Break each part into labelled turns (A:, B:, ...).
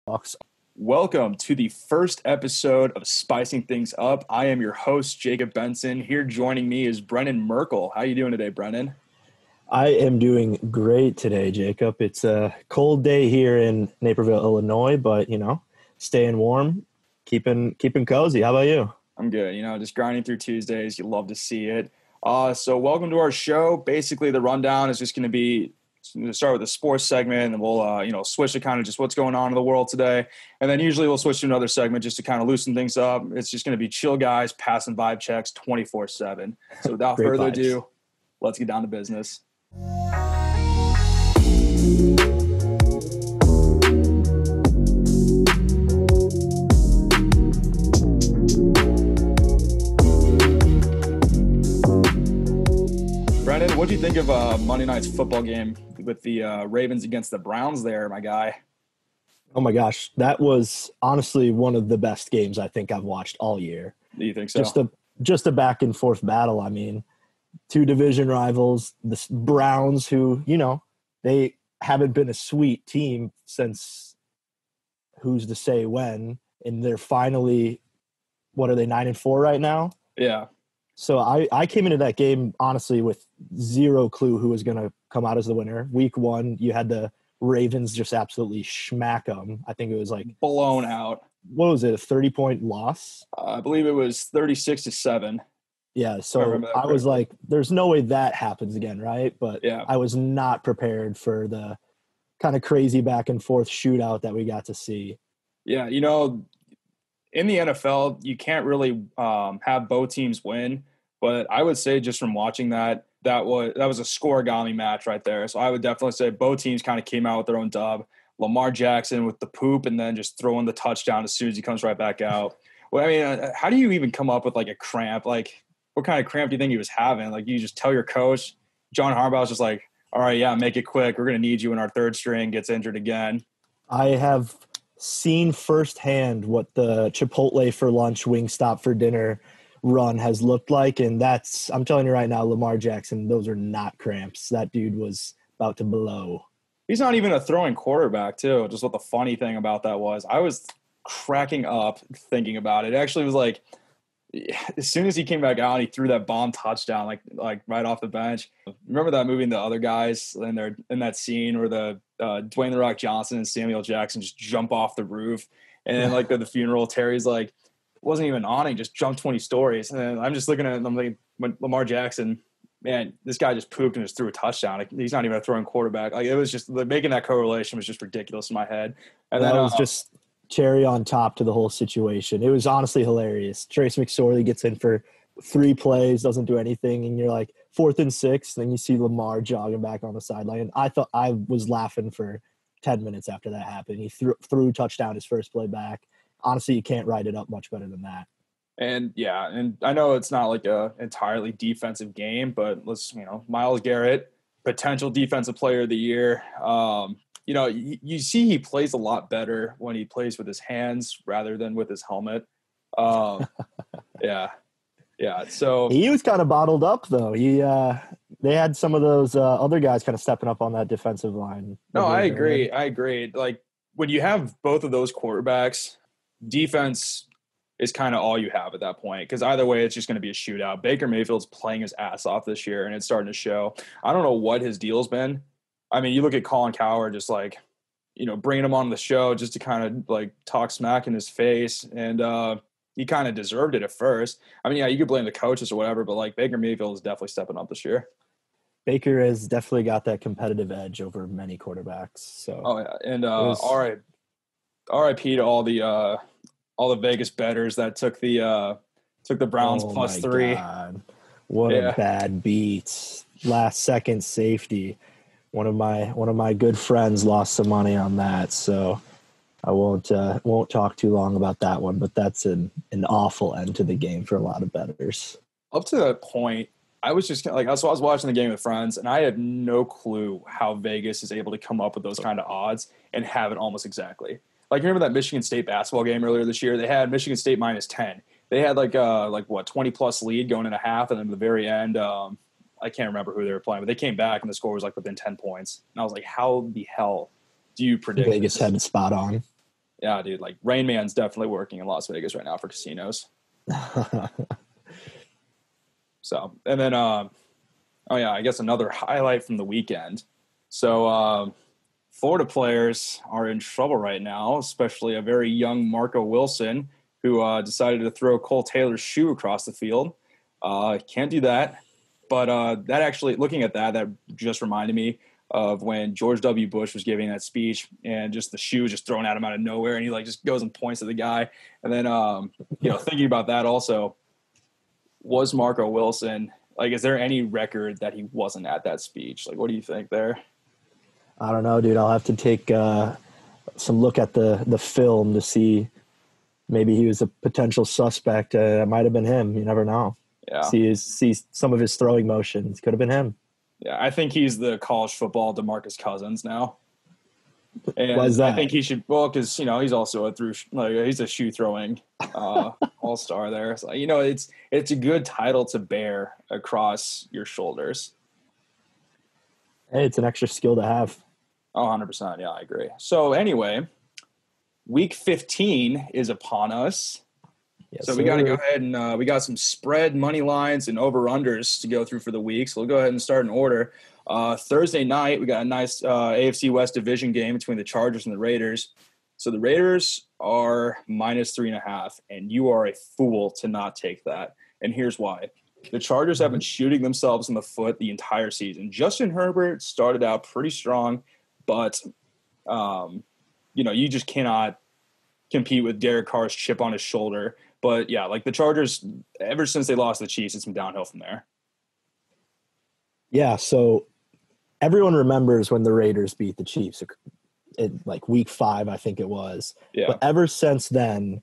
A: Bucks.
B: Welcome to the first episode of Spicing Things Up. I am your host, Jacob Benson. Here joining me is Brennan Merkel. How are you doing today, Brennan?
A: I am doing great today, Jacob. It's a cold day here in Naperville, Illinois, but staying warm, keeping cozy. How about you?
B: I'm good. Just grinding through Tuesdays. You love to see it. So welcome to our show. Basically, the rundown is just going to be start with the sports segment, and then we'll switch to kind of just what's going on in the world today, and then usually we'll switch to another segment just to kind of loosen things up. It's just going to be chill guys passing vibe checks 24/7. So without further ado, let's get down to business. Brennan, what do you think of Monday night's football game with the Ravens against the Browns there, my guy?
A: Oh my gosh, that was honestly one of the best games I think I've watched all year.
B: Do you think so?
A: Just a back and forth battle. I mean, two division rivals, the Browns, who, they haven't been a sweet team since who's to say when, and they're finally, what are they, 9-4 right now?
B: Yeah.
A: So I came into that game, honestly, with zero clue who was going to come out as the winner. Week one, you had the Ravens just absolutely smack them. I think it was like
B: blown out.
A: What was it, a 30-point loss?
B: I believe it was 36-7.
A: Yeah, so I was like, there's no way that happens again, right? But
B: yeah.
A: I was not prepared for the kind of crazy back and forth shootout that we got to see.
B: Yeah, in the NFL, you can't really have both teams win, but I would say just from watching that was a scoregami match right there. So I would definitely say both teams kind of came out with their own dub. Lamar Jackson with the poop and then just throwing the touchdown as soon as he comes right back out. Well, I mean, how do you even come up with like a cramp? Like, what kind of cramp do you think he was having? Like, you just tell your coach. John Harbaugh's just like, all right, yeah, make it quick. We're going to need you when our third string gets injured again.
A: I have seen firsthand what the Chipotle for lunch, Wingstop for dinner run has looked like, and I'm telling you right now, Lamar Jackson, those are not cramps. That dude was about to blow.
B: He's not even a throwing quarterback, too. Just what the funny thing about that was, I was cracking up thinking about it. It actually was like, as soon as he came back out and he threw that bomb touchdown, like right off the bench. Remember that movie and the other guys in that scene where the Dwayne "The Rock" Johnson and Samuel Jackson just jump off the roof, and then like the funeral, Terry's like wasn't even awning, just jumped 20 stories, and then I'm just looking at it and I'm like, when Lamar Jackson, man, this guy just pooped and just threw a touchdown. Like, he's not even a throwing quarterback. Like, it was just making that correlation was just ridiculous in my head.
A: And that was just cherry on top to the whole situation. It was honestly hilarious. Trace McSorley gets in for 3 plays, doesn't do anything, and you're like 4th and 6, then you see Lamar jogging back on the sideline. I thought I was laughing for 10 minutes after that happened. He threw touchdown his first play back. Honestly, you can't write it up much better than that.
B: And yeah, and I know it's not like a entirely defensive game, but Myles Garrett, potential defensive player of the year. You see he plays a lot better when he plays with his hands rather than with his helmet. Yeah. So
A: he was kind of bottled up though. They had some of those other guys kind of stepping up on that defensive line.
B: No, I agree. Like, when you have both of those quarterbacks, defense is kind of all you have at that point, because either way, it's just going to be a shootout. Baker Mayfield's playing his ass off this year, and it's starting to show. I don't know what his deal's been. I mean, you look at Colin Cowherd, just like, bringing him on the show just to kind of like talk smack in his face, and he kind of deserved it at first. I mean, yeah, you could blame the coaches or whatever, but like Baker Mayfield is definitely stepping up this year.
A: Baker has definitely got that competitive edge over many quarterbacks. So,
B: oh yeah, and R.I.P. to all the Vegas bettors that took the Browns +3.
A: God. What a bad beat! Last second safety. One of my good friends lost some money on that, so I won't talk too long about that one. But that's an awful end to the game for a lot of bettors.
B: Up to that point, I was just like, so I was watching the game with friends, and I had no clue how Vegas is able to come up with those kind of odds and have it almost exactly. Like, remember that Michigan State basketball game earlier this year? They had Michigan State -10. They had 20+ lead going into half, and then at the very end, I can't remember who they were playing, but they came back and the score was like within 10 points. And I was like, how the hell do you predict
A: Vegas had it spot on?
B: Yeah, dude. Like Rain Man's definitely working in Las Vegas right now for casinos. So, and then, oh yeah, I guess another highlight from the weekend. So, Florida players are in trouble right now, especially a very young Marco Wilson who decided to throw Cole Taylor's shoe across the field. Can't do that. But that actually, looking at that, that just reminded me of when George W. Bush was giving that speech, and just the shoe was just thrown at him out of nowhere, and he like just goes and points at the guy. And then, thinking about that also, was Marco Wilson like? Is there any record that he wasn't at that speech? Like, what do you think there?
A: I don't know, dude. I'll have to take some look at the film to see. Maybe he was a potential suspect. It might have been him. You never know.
B: Yeah.
A: See some of his throwing motions. Could have been him.
B: Yeah, I think he's the college football DeMarcus Cousins now. And
A: Why is that?
B: I think he should, well, because he's also he's a shoe throwing all-star there. So it's a good title to bear across your shoulders.
A: Hey, it's an extra skill to have.
B: Oh, 100%. Yeah, I agree. So anyway, week 15 is upon us.
A: Yes,
B: so we got to go ahead and we got some spread money lines and over-unders to go through for the week. So we'll go ahead and start in order. Thursday night, we got a nice AFC West division game between the Chargers and the Raiders. So the Raiders are -3.5, and you are a fool to not take that. And here's why. The Chargers have been shooting themselves in the foot the entire season. Justin Herbert started out pretty strong, but, you just cannot compete with Derek Carr's chip on his shoulder. But, yeah, like the Chargers, ever since they lost to the Chiefs, it's been downhill from there.
A: Yeah, so everyone remembers when the Raiders beat the Chiefs in like week 5, I think it was.
B: Yeah.
A: But ever since then,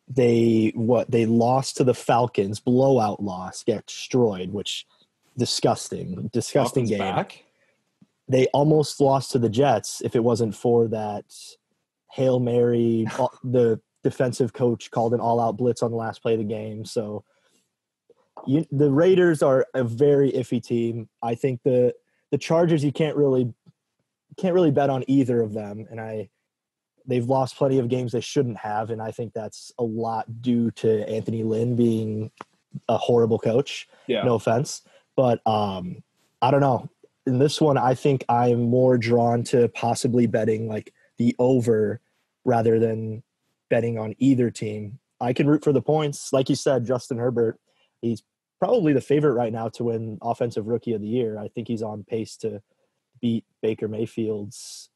A: they lost to the Falcons, blowout loss, get destroyed, which disgusting
B: Falcons
A: game.
B: Back?
A: They almost lost to the Jets if it wasn't for that Hail Mary. The defensive coach called an all-out blitz on the last play of the game. So the Raiders are a very iffy team. I think the Chargers, you can't really bet on either of them, and they've lost plenty of games they shouldn't have, and I think that's a lot due to Anthony Lynn being a horrible coach.
B: Yeah.
A: No offense, but I don't know. In this one, I think I'm more drawn to possibly betting like the over rather than betting on either team. I can root for the points. Like you said, Justin Herbert, he's probably the favorite right now to win Offensive Rookie of the Year. I think he's on pace to beat Baker Mayfield's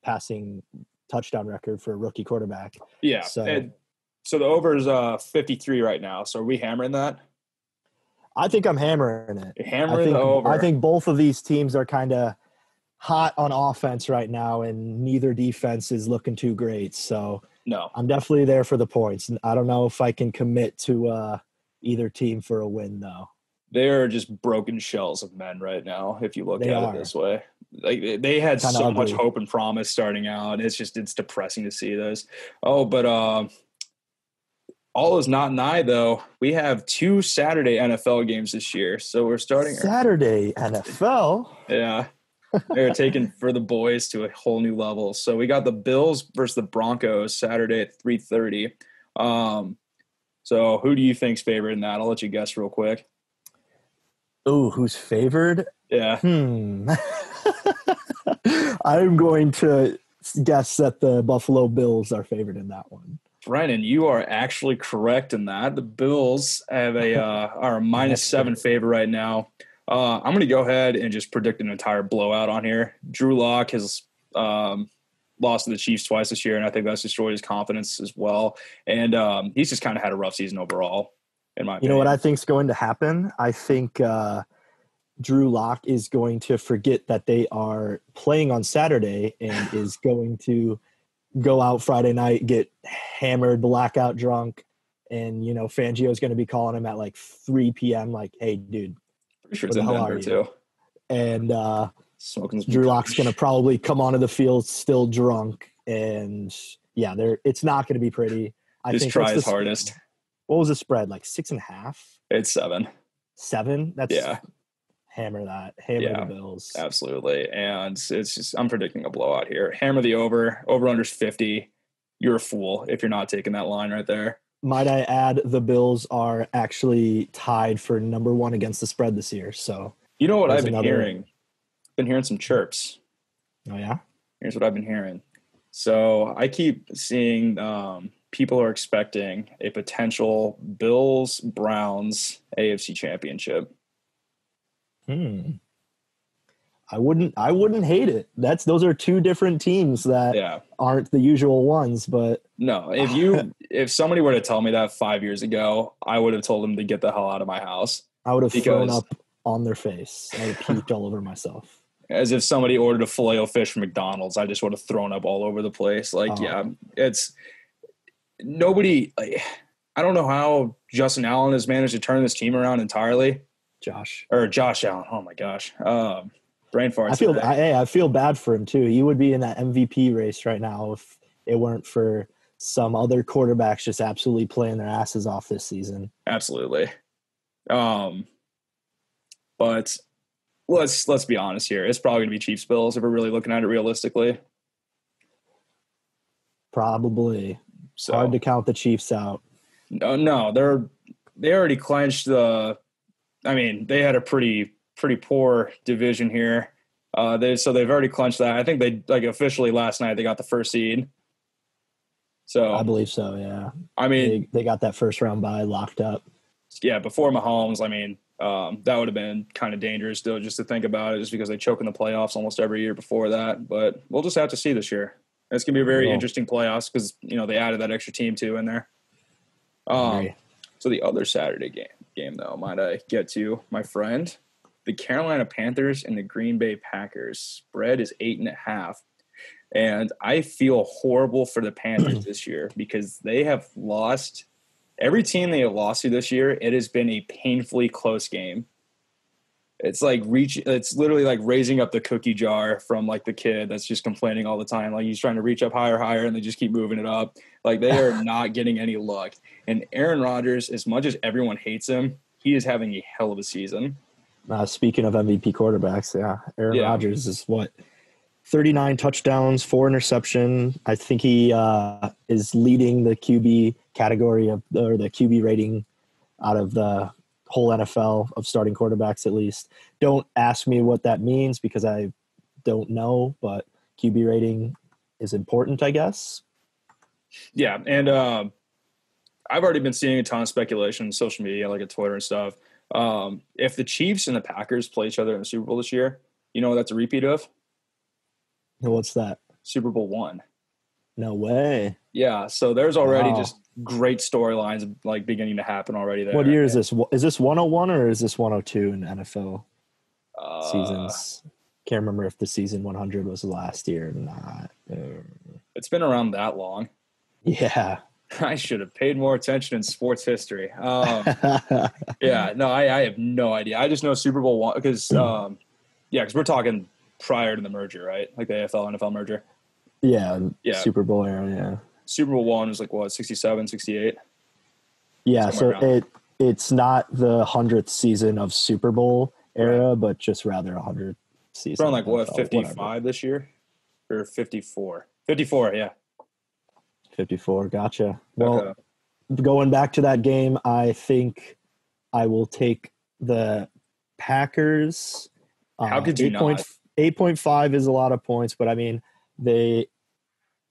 A: passing touchdown record for a rookie quarterback.
B: Yeah.
A: So
B: the over is 53 right now. So are we hammering that?
A: I think I'm hammering it.
B: You're hammering the over.
A: I think both of these teams are kind of hot on offense right now, and neither defense is looking too great. So
B: no,
A: I'm definitely there for the points. I don't know if I can commit to either team for a win, though.
B: They are just broken shells of men right now, if you look at it this way. Like they had
A: Kinda
B: so
A: ugly.
B: much hope and promise starting out. It's depressing to see this. Oh, but all is not nigh, though. We have 2 Saturday NFL games this year. So we're starting
A: Saturday NFL.
B: Yeah. They're taking for the boys to a whole new level. So we got the Bills versus the Broncos Saturday at 3:30. So who do you think's favored in that? I'll let you guess real quick.
A: Ooh, who's favored?
B: Yeah.
A: I'm going to guess that the Buffalo Bills are favored in that one.
B: Brennan, you are actually correct in that. The Bills have are a -7 favorite right now. I'm going to go ahead and just predict an entire blowout on here. Drew Lock has lost to the Chiefs twice this year, and I think that's destroyed his confidence as well. And he's just kind of had a rough season overall, in my opinion.
A: You know what I think is going to happen? I think Drew Lock is going to forget that they are playing on Saturday and is going to go out Friday night, get hammered, blackout drunk, and, Fangio is going to be calling him at like 3 p.m. like, hey, dude,
B: pretty sure it's in Denver too.
A: And
B: smoking
A: Drew Lock's going to probably come onto the field still drunk, and it's not going to be pretty. I think
B: try his hardest.
A: What was the spread? Like 6.5?
B: It's 7.
A: 7? That's hammer the Bills.
B: Absolutely. And it's just I'm predicting a blowout here. Hammer the over. Over under's 50. you're a fool if you're not taking that line right there.
A: Might I add, the Bills are actually tied for number one against the spread this year. So
B: You know what I've
A: there's
B: been hearing? Been hearing some chirps.
A: Oh, yeah?
B: Here's what I've been hearing. So I keep seeing people are expecting a potential Bills-Browns AFC championship.
A: I wouldn't hate it. Those are two different teams that aren't the usual ones, but
B: no, if somebody were to tell me that 5 years ago, I would have told them to get the hell out of my house.
A: I would have thrown up on their face. I would have puked all over myself.
B: As if somebody ordered a Filet-O-Fish from McDonald's, I just would have thrown up all over the place. It's nobody. I don't know how Justin Allen has managed to turn this team around entirely. Josh Allen. Oh my gosh. Brain farts.
A: I feel bad for him too. He would be in that MVP race right now if it weren't for some other quarterbacks just absolutely playing their asses off this season.
B: Absolutely. But let's be honest here. It's probably going to be Chiefs Bills if we're really looking at it realistically.
A: Probably. So hard to count the Chiefs out.
B: No, they already clinched they had a pretty poor division here. They've already clinched that. I think they officially last night they got the first seed. So
A: I believe so, yeah.
B: I mean,
A: they got that first round bye locked up.
B: Yeah, before Mahomes, that would have been kind of dangerous still just to think about it, just because they choke in the playoffs almost every year before that. But we'll just have to see this year. It's going to be a very interesting playoffs because, they added that extra team too in there. So the other Saturday game though, might I get to, my friend, the Carolina Panthers and the Green Bay Packers. Spread is 8.5. And I feel horrible for the Panthers this year because they have lost every team they have lost to this year. It has been a painfully close game. It's it's literally like raising up the cookie jar from the kid that's just complaining all the time. He's trying to reach up higher, and they just keep moving it up. They are not getting any luck. And Aaron Rodgers, as much as everyone hates him, he is having a hell of a season.
A: Speaking of MVP quarterbacks, Aaron Rodgers is 39 touchdowns, 4 interception. I think he is leading the QB category or the QB rating out of the whole NFL of starting quarterbacks, at least. Don't ask me what that means because I don't know, but QB rating is important, I guess.
B: Yeah, and I've already been seeing a ton of speculation on social media, at Twitter and stuff. If the Chiefs and the Packers play each other in the Super Bowl this year, you know what that's a repeat of?
A: What's that?
B: Super Bowl I.
A: No way.
B: Yeah, so there's already just great storylines beginning to happen already there.
A: What year is this? Is this 101 or is this 102 in NFL seasons? Can't remember if the season 100 was last year or not.
B: It's been around that long.
A: Yeah.
B: I should have paid more attention in sports history. Yeah, no, I have no idea. I just know Super Bowl I because because we're talking prior to the merger, right? The AFL NFL merger.
A: Yeah. Super Bowl era, yeah.
B: Super Bowl I was 67, 68?
A: Yeah, so it's not the 100th season of Super Bowl era, but just rather 100th season.
B: Around 55 whatever. This year? Or 54? 54, yeah.
A: 54, gotcha. Well, going back to that game, I think I will take the Packers.
B: How could you not?
A: 8.5 is a lot of points, but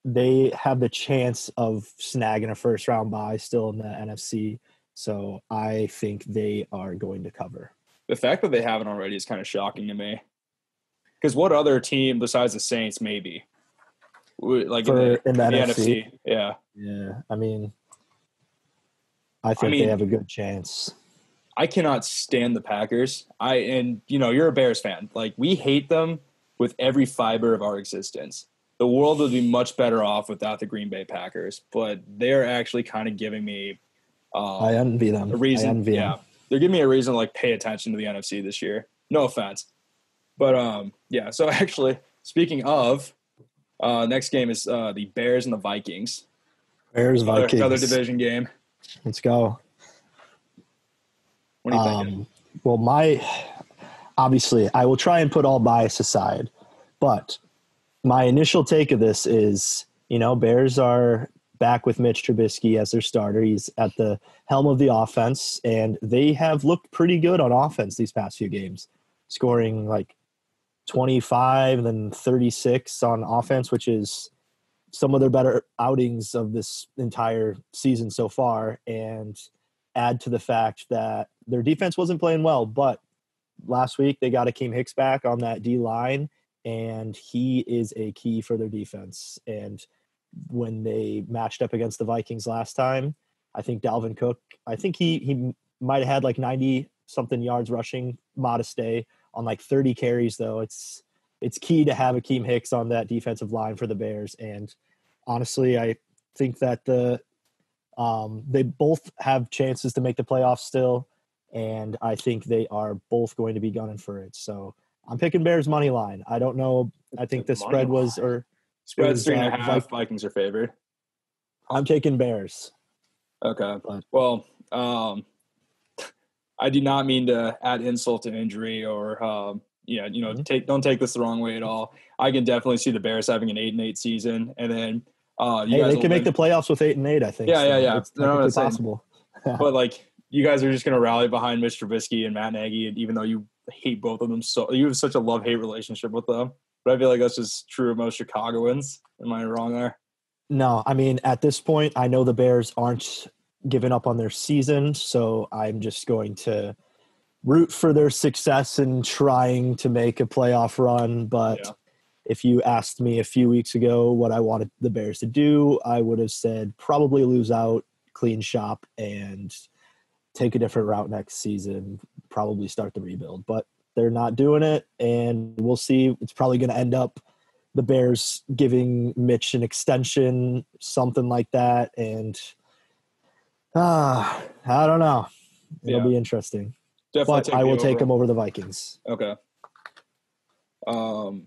A: they have the chance of snagging a first round bye still in the NFC. So I think they are going to cover.
B: The fact that they haven't already is kind of shocking to me. Because what other team besides the Saints maybe? In the NFC? Yeah.
A: Yeah. I think they have a good chance.
B: I cannot stand the Packers. You're a Bears fan. We hate them with every fiber of our existence. The world would be much better off without the Green Bay Packers, but they're actually kind of giving me
A: I envy them.
B: A reason. They're giving me a reason to pay attention to the NFC this year. No offense. But so actually speaking of next game is the Bears and the Vikings.
A: Bears-Vikings.
B: Another division game.
A: Let's go.
B: What are you thinking?
A: Well, obviously, I will try and put all bias aside, but my initial take of this is, Bears are back with Mitch Trubisky as their starter. He's at the helm of the offense, and they have looked pretty good on offense these past few games, scoring like 25 and then 36 on offense, which is some of their better outings of this entire season so far. And add to the fact that their defense wasn't playing well, but last week they got Akeem Hicks back on that D line, and he is a key for their defense. And when they matched up against the Vikings last time, I think Dalvin Cook, I think he might have had like 90 something yards rushing, modest day on like 30 carries though. It's key to have Akeem Hicks on that defensive line for the Bears. And honestly, I think that they both have chances to make the playoffs still, and I think they are both going to be gunning for it. So I'm picking Bears money line. I don't know. I think the spread was
B: spread's 3.5. Vikings are favored.
A: I'm taking Bears.
B: Okay. Well, I do not mean to add insult to injury or don't take this the wrong way at all. I can definitely see the Bears having an 8-8 season, and then
A: they can make the playoffs with 8-8. I think.
B: Yeah.
A: It's possible.
B: But like, you guys are just going to rally behind Mr. Trubisky and Matt Nagy, and even though you hate both of them, so you have such a love-hate relationship with them. But I feel like that's just true of most Chicagoans. Am I wrong there?
A: No, I mean, at this point, I know the Bears aren't giving up on their season, so I'm just going to root for their success in trying to make a playoff run. But if you asked me a few weeks ago what I wanted the Bears to do, I would have said probably lose out, clean shop, and take a different route next season, probably start the rebuild. But they're not doing it, and we'll see. It's probably going to end up the Bears giving Mitch an extension, something like that. And I don't know. It'll be interesting.
B: Definitely,
A: but I will take them over the Vikings.
B: Okay. The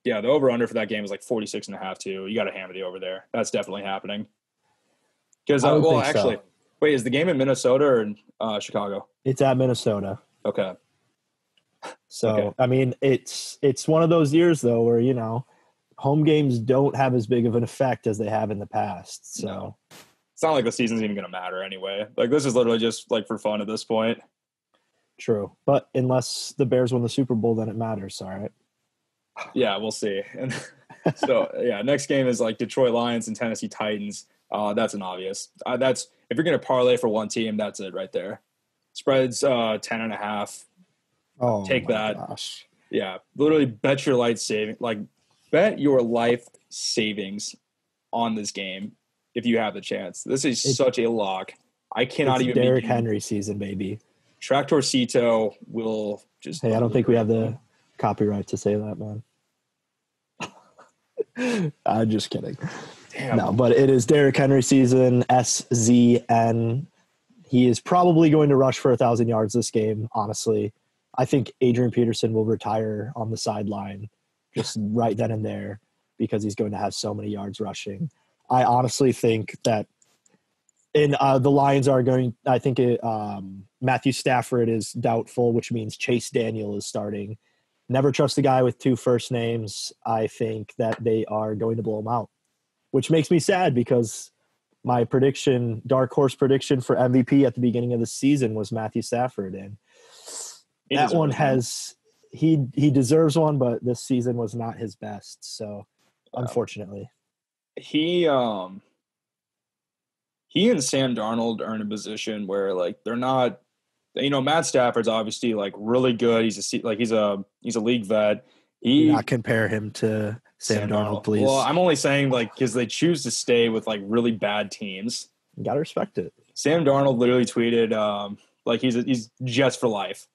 B: over-under for that game is like 46.5 too. You got to hammer the over there. That's definitely happening. Because actually, wait, is the game in Minnesota or in Chicago?
A: It's at Minnesota.
B: Okay.
A: So I mean, it's one of those years though where home games don't have as big of an effect as they have in the past. So
B: no. It's not like the season's even going to matter anyway. Like, this is literally just like for fun at this point.
A: True. But unless the Bears win the Super Bowl, then it matters. All right.
B: Yeah, we'll see. And so, next game is like Detroit Lions and Tennessee Titans. That's an obvious. That's if you're going to parlay for one team, that's it right there. Spreads 10.5.
A: Oh,
B: take that.
A: Gosh.
B: Yeah, literally bet your life savings on this game if you have the chance. This is such a lock. I cannot even.
A: Derrick Henry season, baby.
B: Tractorcito will just.
A: Hey, I don't think we have the copyright to say that, man. I'm just kidding.
B: Damn.
A: No, but it is Derrick Henry season, SZN. He is probably going to rush for 1,000 yards this game, honestly. I think Adrian Peterson will retire on the sideline just right then and there because he's going to have so many yards rushing. I honestly think that the Lions are going – I think Matthew Stafford is doubtful, which means Chase Daniel is starting. Never trust a guy with two first names. I think that they are going to blow him out, which makes me sad because my prediction, dark horse prediction for MVP at the beginning of the season was Matthew Stafford. And that one has – he deserves one, but this season was not his best. So, unfortunately.
B: He and Sam Darnold are in a position where like they're not, Matt Stafford's obviously like really good. He's a league vet.
A: Do not compare him to Sam Darnold, please.
B: Well, I'm only saying like because they choose to stay with like really bad teams.
A: You gotta respect it. Sam
B: Darnold literally tweeted like he's Jets for life.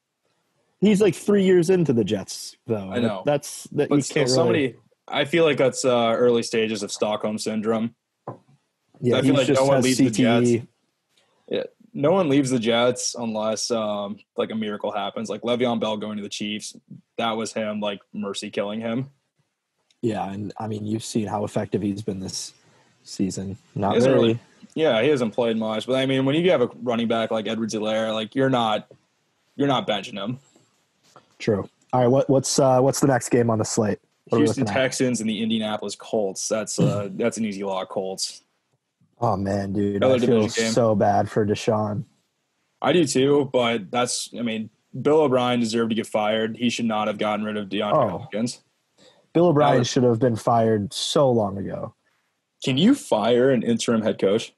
A: He's like 3 years into the Jets, though.
B: I know
A: But you can't really.
B: I feel like that's early stages of Stockholm syndrome.
A: Yeah,
B: I feel like no one leaves
A: CTE.
B: the Jets. Yeah, no one leaves the Jets unless like a miracle happens. Like Le'Veon Bell going to the Chiefs, that was him like mercy killing him.
A: Yeah, and I mean you've seen how effective he's been this season. Not really.
B: Yeah, he hasn't played much, but I mean when you have a running back like Edwards-Helaire, like you're not benching him.
A: True. All right, what's the next game on the slate?
B: Houston Texans and the Indianapolis Colts. That's an easy lock, Colts.
A: Oh man, dude, I
B: Another
A: feel
B: division game.
A: so bad for Deshaun.
B: I do too, but I mean, Bill O'Brien deserved to get fired. He should not have gotten rid of DeAndre
A: Oh,
B: Hopkins.
A: Bill O'Brien
B: Was,
A: should have been fired so long ago.
B: can you fire an interim head coach?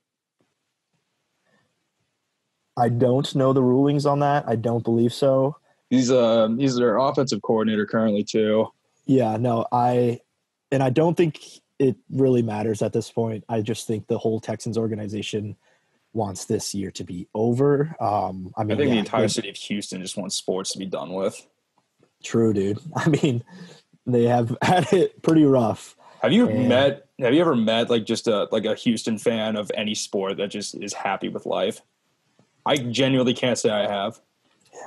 A: I don't know the rulings on that. I don't believe so.
B: He's their offensive coordinator currently too.
A: Yeah, no, I don't think it really matters at this point. I just think the whole Texans organization wants this year to be over. I mean,
B: I think the entire city of Houston just wants sports to be done with.
A: True, dude. I mean, they have had it pretty rough.
B: Have you ever met like just a Houston fan of any sport that just is happy with life? I genuinely can't say I have.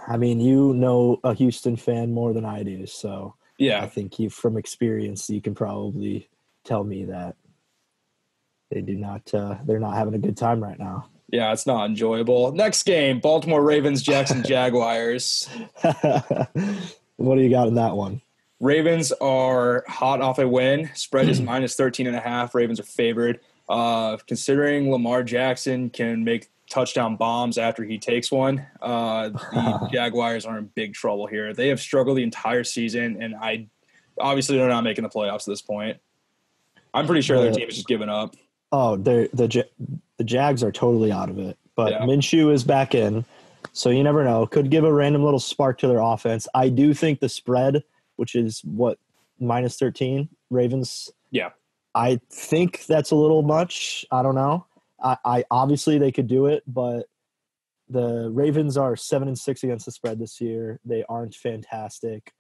A: I mean, you know a Houston fan more than I do, so
B: Yeah.
A: I think you, from experience, you can probably tell me that they do not. They're not having a good time right now.
B: Yeah, it's not enjoyable. Next game, Baltimore Ravens, Jackson Jaguars.
A: What do you got in that one?
B: Ravens are hot off a win. Spread is minus 13.5. Ravens are favored. Considering Lamar Jackson can make touchdown bombs after he takes one, the Jaguars are in big trouble here. They have struggled the entire season, and obviously they're not making the playoffs at this point. I'm pretty sure their team is just giving up.
A: Oh, the Jags are totally out of it. But
B: Yeah.
A: Minshew is back in, so you never know. Could give a random little spark to their offense. I do think the spread, which is what, minus 13, Ravens.
B: Yeah.
A: I think that's a little much. I don't know. I obviously they could do it, but the Ravens are 7-6 against the spread this year. They aren't fantastic.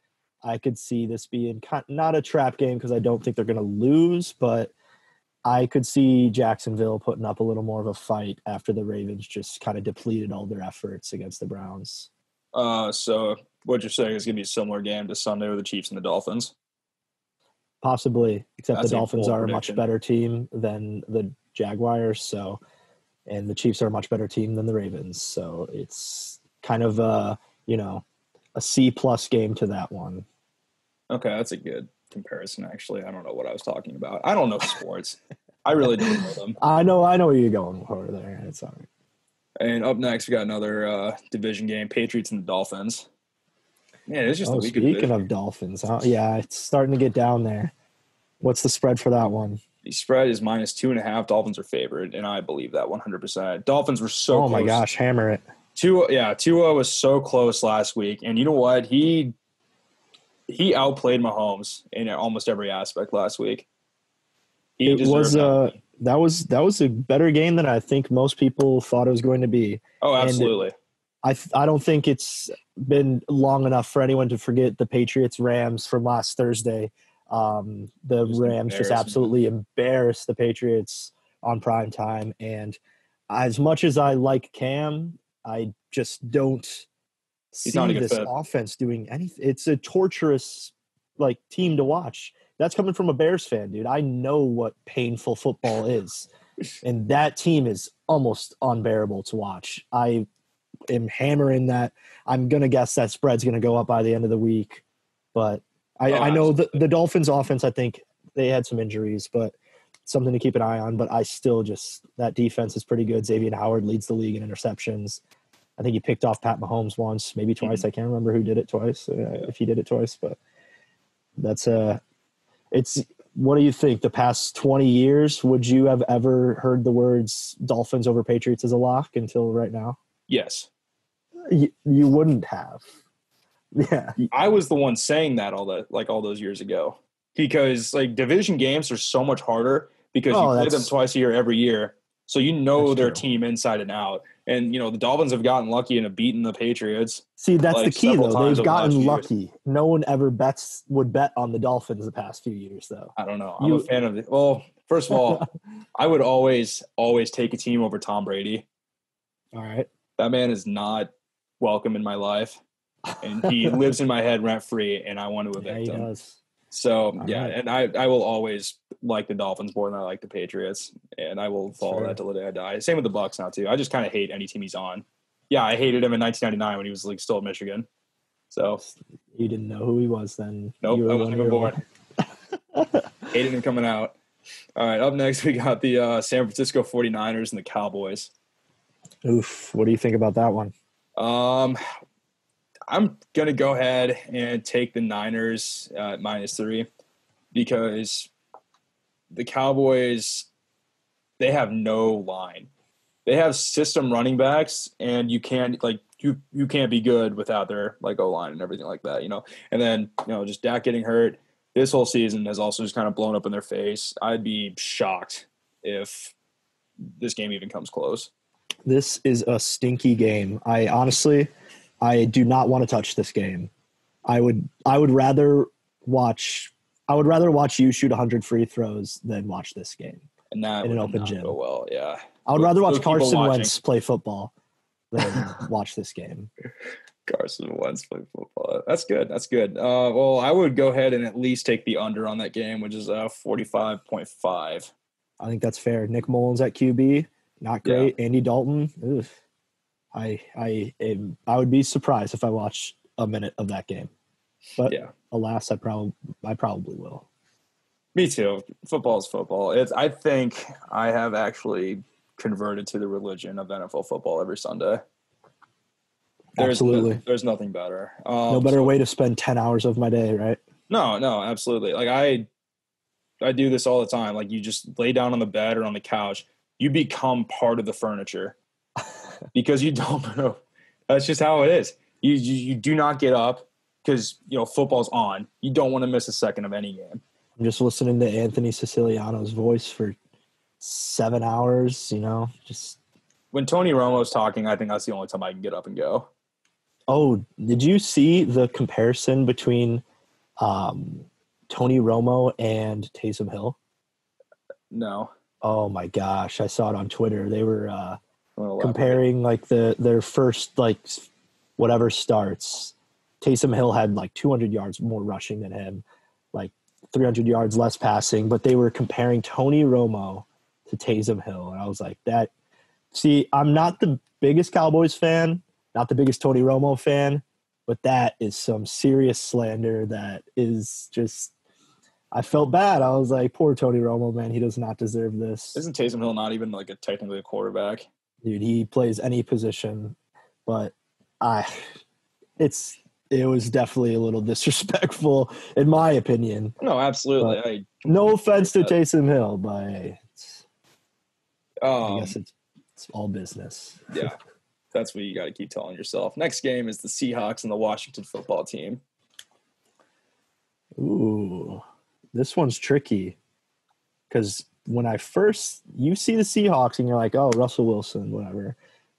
A: I could see this being not a trap game because I don't think they're going to lose, but I could see Jacksonville putting up a little more of a fight after the Ravens just kind of depleted all their efforts against the Browns.
B: So what you're saying is going to be a similar game to Sunday with the Chiefs and the Dolphins?
A: Possibly, except
B: That's
A: the
B: a
A: Dolphins
B: bold
A: are a
B: prediction.
A: much better team than the Jaguars, so, and the Chiefs are a much better team than the Ravens. So it's kind of a C+ game to that one.
B: Okay, that's a good comparison, actually. I don't know what I was talking about. I don't know sports. I really don't know them.
A: I know where you're going over there. It's all right.
B: And up next, we got another division game, Patriots and the Dolphins. Man, it's just the week
A: Speaking of Dolphins, yeah, it's starting to get down there. What's the spread for that one?
B: The spread is minus 2.5. Dolphins are favored, and I believe that 100%. Dolphins were so close.
A: Oh, my gosh, hammer it.
B: Tua was so close last week, and you know what? He outplayed Mahomes in almost every aspect last week.
A: That was a better game than I think most people thought it was going to be.
B: Oh, absolutely.
A: And I don't think it's been long enough for anyone to forget the Patriots-Rams from last Thursday. The Rams just absolutely embarrassed the Patriots on prime time. And as much as I like Cam, I just don't see this offense doing anything. It's a torturous team to watch. That's coming from a Bears fan, dude. I know what painful football is. And that team is almost unbearable to watch. I am hammering that. I'm going to guess that spread's going to go up by the end of the week. But I know the Dolphins offense, I think they had some injuries, but something to keep an eye on. But I still that defense is pretty good. Xavier Howard leads the league in interceptions. I think he picked off Pat Mahomes once, maybe twice. Mm-hmm. I can't remember who did it twice, if he did it twice. But that's what do you think? The past 20 years, would you have ever heard the words Dolphins over Patriots as a lock until right now?
B: Yes.
A: You wouldn't have. Yeah.
B: I was the one saying that all those years ago, because division games are so much harder because you play them twice a year every year. So their team inside and out. And, the Dolphins have gotten lucky and have beaten the Patriots.
A: See, that's the key, though. They've gotten lucky. No one ever would bet on the Dolphins the past few years, though.
B: I don't know. I'm a fan of it. Well, first of all, I would always take a team over Tom Brady.
A: All right.
B: That man is not welcome in my life. And he lives in my head rent-free, and I want to evict him.
A: Does.
B: So, right. And I will always like the Dolphins more than I like the Patriots, and I will follow that till the day I die. Same with the Bucs now, too. I just kind of hate any team he's on. Yeah, I hated him in 1999 when he was still at Michigan. So
A: you didn't know who he was then?
B: Nope, I wasn't even born. Hated him coming out. All right, up next we got the San Francisco 49ers and the Cowboys.
A: Oof. What do you think about that one?
B: Um, I'm going to go ahead and take the Niners at -3 because the Cowboys, they have no line. They have system running backs, and you can't you can't be good without their O-line and everything like that, And then, just Dak getting hurt this whole season has also just kind of blown up in their face. I'd be shocked if this game even comes close.
A: This is a stinky game. I do not want to touch this game. I would rather watch you shoot 100 free throws than watch this game.
B: And that
A: in an open
B: not
A: gym.
B: Go well, yeah.
A: I would rather watch Carson Wentz play football than watch this game.
B: Carson Wentz play football. That's good. Well, I would go ahead and at least take the under on that game, which is 45.5.
A: I think that's fair. Nick Mullins at QB, not great. Yeah. Andy Dalton. Oof. I would be surprised if I watched a minute of that game, but alas, I probably will.
B: Me too. Football is football. I think I have actually converted to the religion of NFL football every Sunday.
A: Absolutely.
B: There's nothing better.
A: No better way to spend 10 hours of my day, right?
B: No, absolutely. I do this all the time. You just lay down on the bed or on the couch. You become part of the furniture because you don't know. That's just how it is. You do not get up because, football's on. You don't want to miss a second of any game.
A: I'm just listening to Anthony Siciliano's voice for 7 hours, just.
B: When Tony Romo's talking, I think that's the only time I can get up and go.
A: Oh, did you see the comparison between Tony Romo and Taysom Hill?
B: No.
A: Oh my gosh, I saw it on Twitter. They were comparing their first whatever starts. Taysom Hill had 200 yards more rushing than him, 300 yards less passing, but they were comparing Tony Romo to Taysom Hill, and I was like, that. See, I'm not the biggest Cowboys fan, not the biggest Tony Romo fan, but that is some serious slander that is just – I felt bad. I was like, poor Tony Romo, man. He does not deserve this.
B: Isn't Taysom Hill not even technically a quarterback?
A: Dude, he plays any position, but it was definitely a little disrespectful, in my opinion.
B: No, absolutely.
A: No offense to Taysom Hill, but I guess it's all business.
B: Yeah, that's what you got to keep telling yourself. Next game is the Seahawks and the Washington football team.
A: Ooh, this one's tricky because when you see the Seahawks and you're like, oh, Russell Wilson, whatever.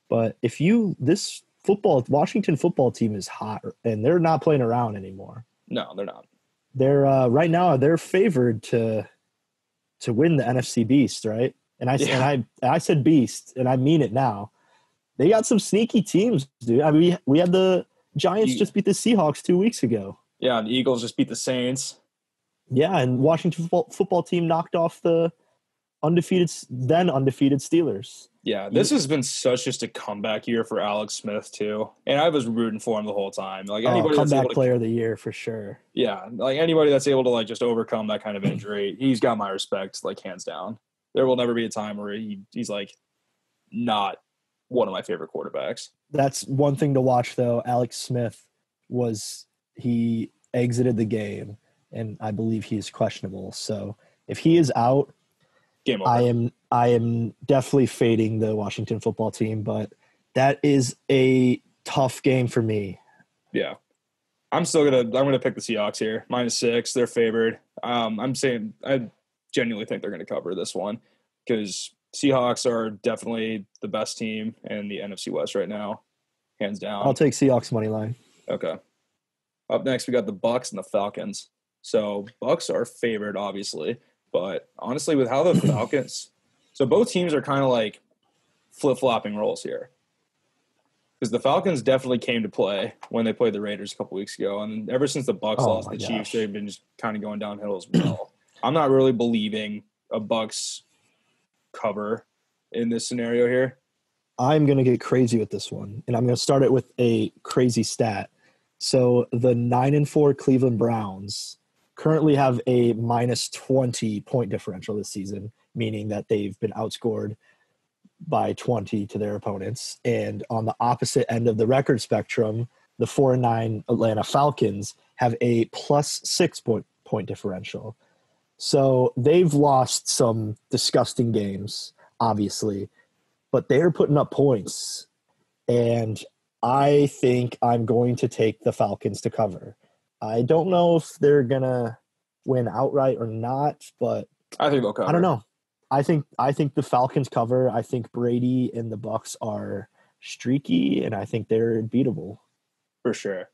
A: But this Washington football team is hot and they're not playing around anymore.
B: No, they're not.
A: They're right now they're favored to win the NFC Beast, right? And I said beast, and I mean it now. They got some sneaky teams, dude. I mean, we had the Giants just beat the Seahawks 2 weeks ago.
B: Yeah, and the Eagles just beat the Saints.
A: Yeah, and Washington football team knocked off the undefeated Steelers.
B: Yeah, this has been such just a comeback year for Alex Smith too, and I was rooting for him the whole time. Anybody
A: comeback player of the year for sure.
B: Yeah, anybody that's able to just overcome that kind of injury, he's got my respect, hands down. There will never be a time where he's not one of my favorite quarterbacks.
A: That's one thing to watch, though. Alex Smith he exited the game, and I believe he is questionable. So if he is out,
B: game over.
A: I am definitely fading the Washington football team, but that is a tough game for me.
B: Yeah. I'm gonna pick the Seahawks here. -6, they're favored. I'm saying I genuinely think they're going to cover this one because Seahawks are definitely the best team in the NFC West right now, hands down.
A: I'll take Seahawks money line.
B: Okay. Up next, we got the Bucks and the Falcons. So Bucks are favored, obviously, but honestly, with how the Falcons, so both teams are kind of flip-flopping roles here. Because the Falcons definitely came to play when they played the Raiders a couple weeks ago, and ever since the Bucks lost the Chiefs, they've been just kind of going downhill as well. I'm not really believing a Bucks cover in this scenario here.
A: I'm going to get crazy with this one, and I'm going to start it with a crazy stat. So the 9-4 Cleveland Browns currently have a minus 20 point differential this season, meaning that they've been outscored by 20 to their opponents. And on the opposite end of the record spectrum, the 4-9 Atlanta Falcons have a plus 6 point differential. So they've lost some disgusting games, obviously, but they're putting up points. And I think I'm going to take the Falcons to cover. I don't know if they're going to win outright or not, but
B: I think they'll cover.
A: I don't know. I think the Falcons cover. I think Brady and the Bucs are streaky, and I think they're beatable.
B: For sure.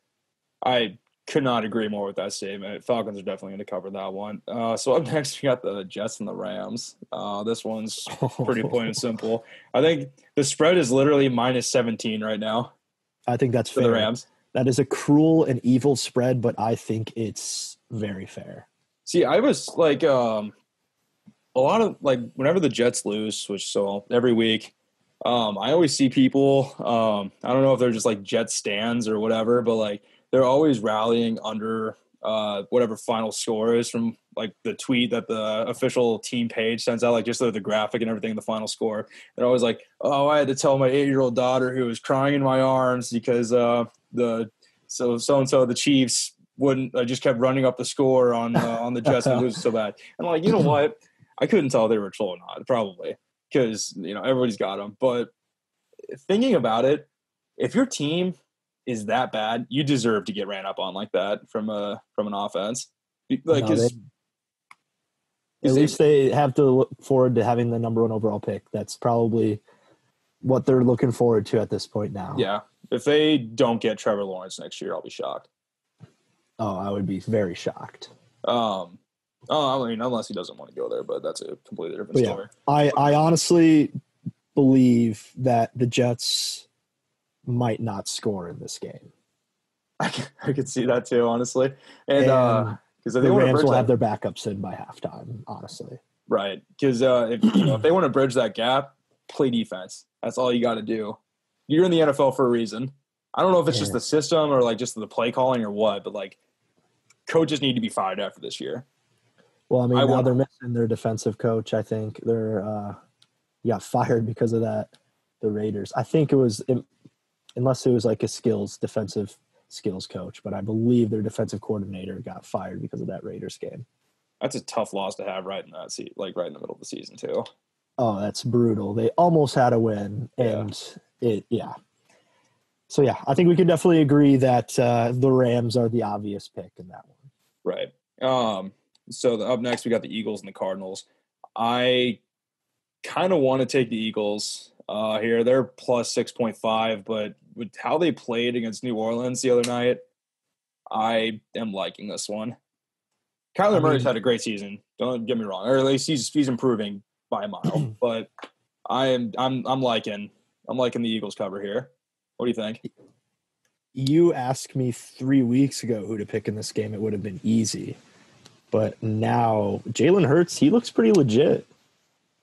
B: I could not agree more with that statement. Falcons are definitely going to cover that one. So up next, we got the Jets and the Rams. This one's pretty plain and simple. I think the spread is literally minus 17 right now.
A: I think that's
B: for
A: fair.
B: The Rams.
A: That is a cruel and evil spread, but I think it's very fair.
B: See, I was like a lot of like whenever the Jets lose, which so every week, I always see people. I don't know if they're just like Jet stands or whatever, but like they're always rallying under whatever final score is from like the tweet that the official team page sends out, like just the graphic and everything, the final score. They're always like, "Oh, I had to tell my 8-year-old daughter who was crying in my arms because the Chiefs wouldn't. I just kept running up the score on the Jets and losing so bad." And like, you know what? I couldn't tell they were trolling on it, probably because everybody's got them. But thinking about it, if your team is that bad, you deserve to get ran up on like that from an offense. Like,
A: at least they have to look forward to having the number 1 overall pick. That's probably what they're looking forward to at this point now.
B: Yeah. If they don't get Trevor Lawrence next year, I'll be shocked.
A: Oh, I would be very shocked.
B: I mean, unless he doesn't want to go there, but that's a completely different story.
A: I honestly believe that the Jets might not score in this game.
B: I could see that too, honestly. And because
A: the Rams will have their backups in by halftime, honestly.
B: Right. Because if they want to bridge that gap, play defense. That's all you got to do. You're in the NFL for a reason. I don't know if it's just the system or like just the play calling or what, but like coaches need to be fired after this year.
A: Well, I mean, now they're missing their defensive coach. I think they're got fired because of that. The Raiders. I think it was, unless it was like a defensive skills coach, but I believe their defensive coordinator got fired because of that Raiders game.
B: That's a tough loss to have right in that right in the middle of the season too.
A: Oh, that's brutal. They almost had a win, and So yeah, I think we can definitely agree that the Rams are the obvious pick in that one.
B: Right. So up next, we got the Eagles and the Cardinals. I kind of want to take the Eagles here. They're plus 6.5, but with how they played against New Orleans the other night, I am liking this one. Kyler Murray's had a great season. Don't get me wrong, or at least he's improving by a mile. But I'm liking the Eagles cover here. What do you think?
A: You asked me 3 weeks ago who to pick in this game. It would have been easy. But now Jalen Hurts, he looks pretty legit.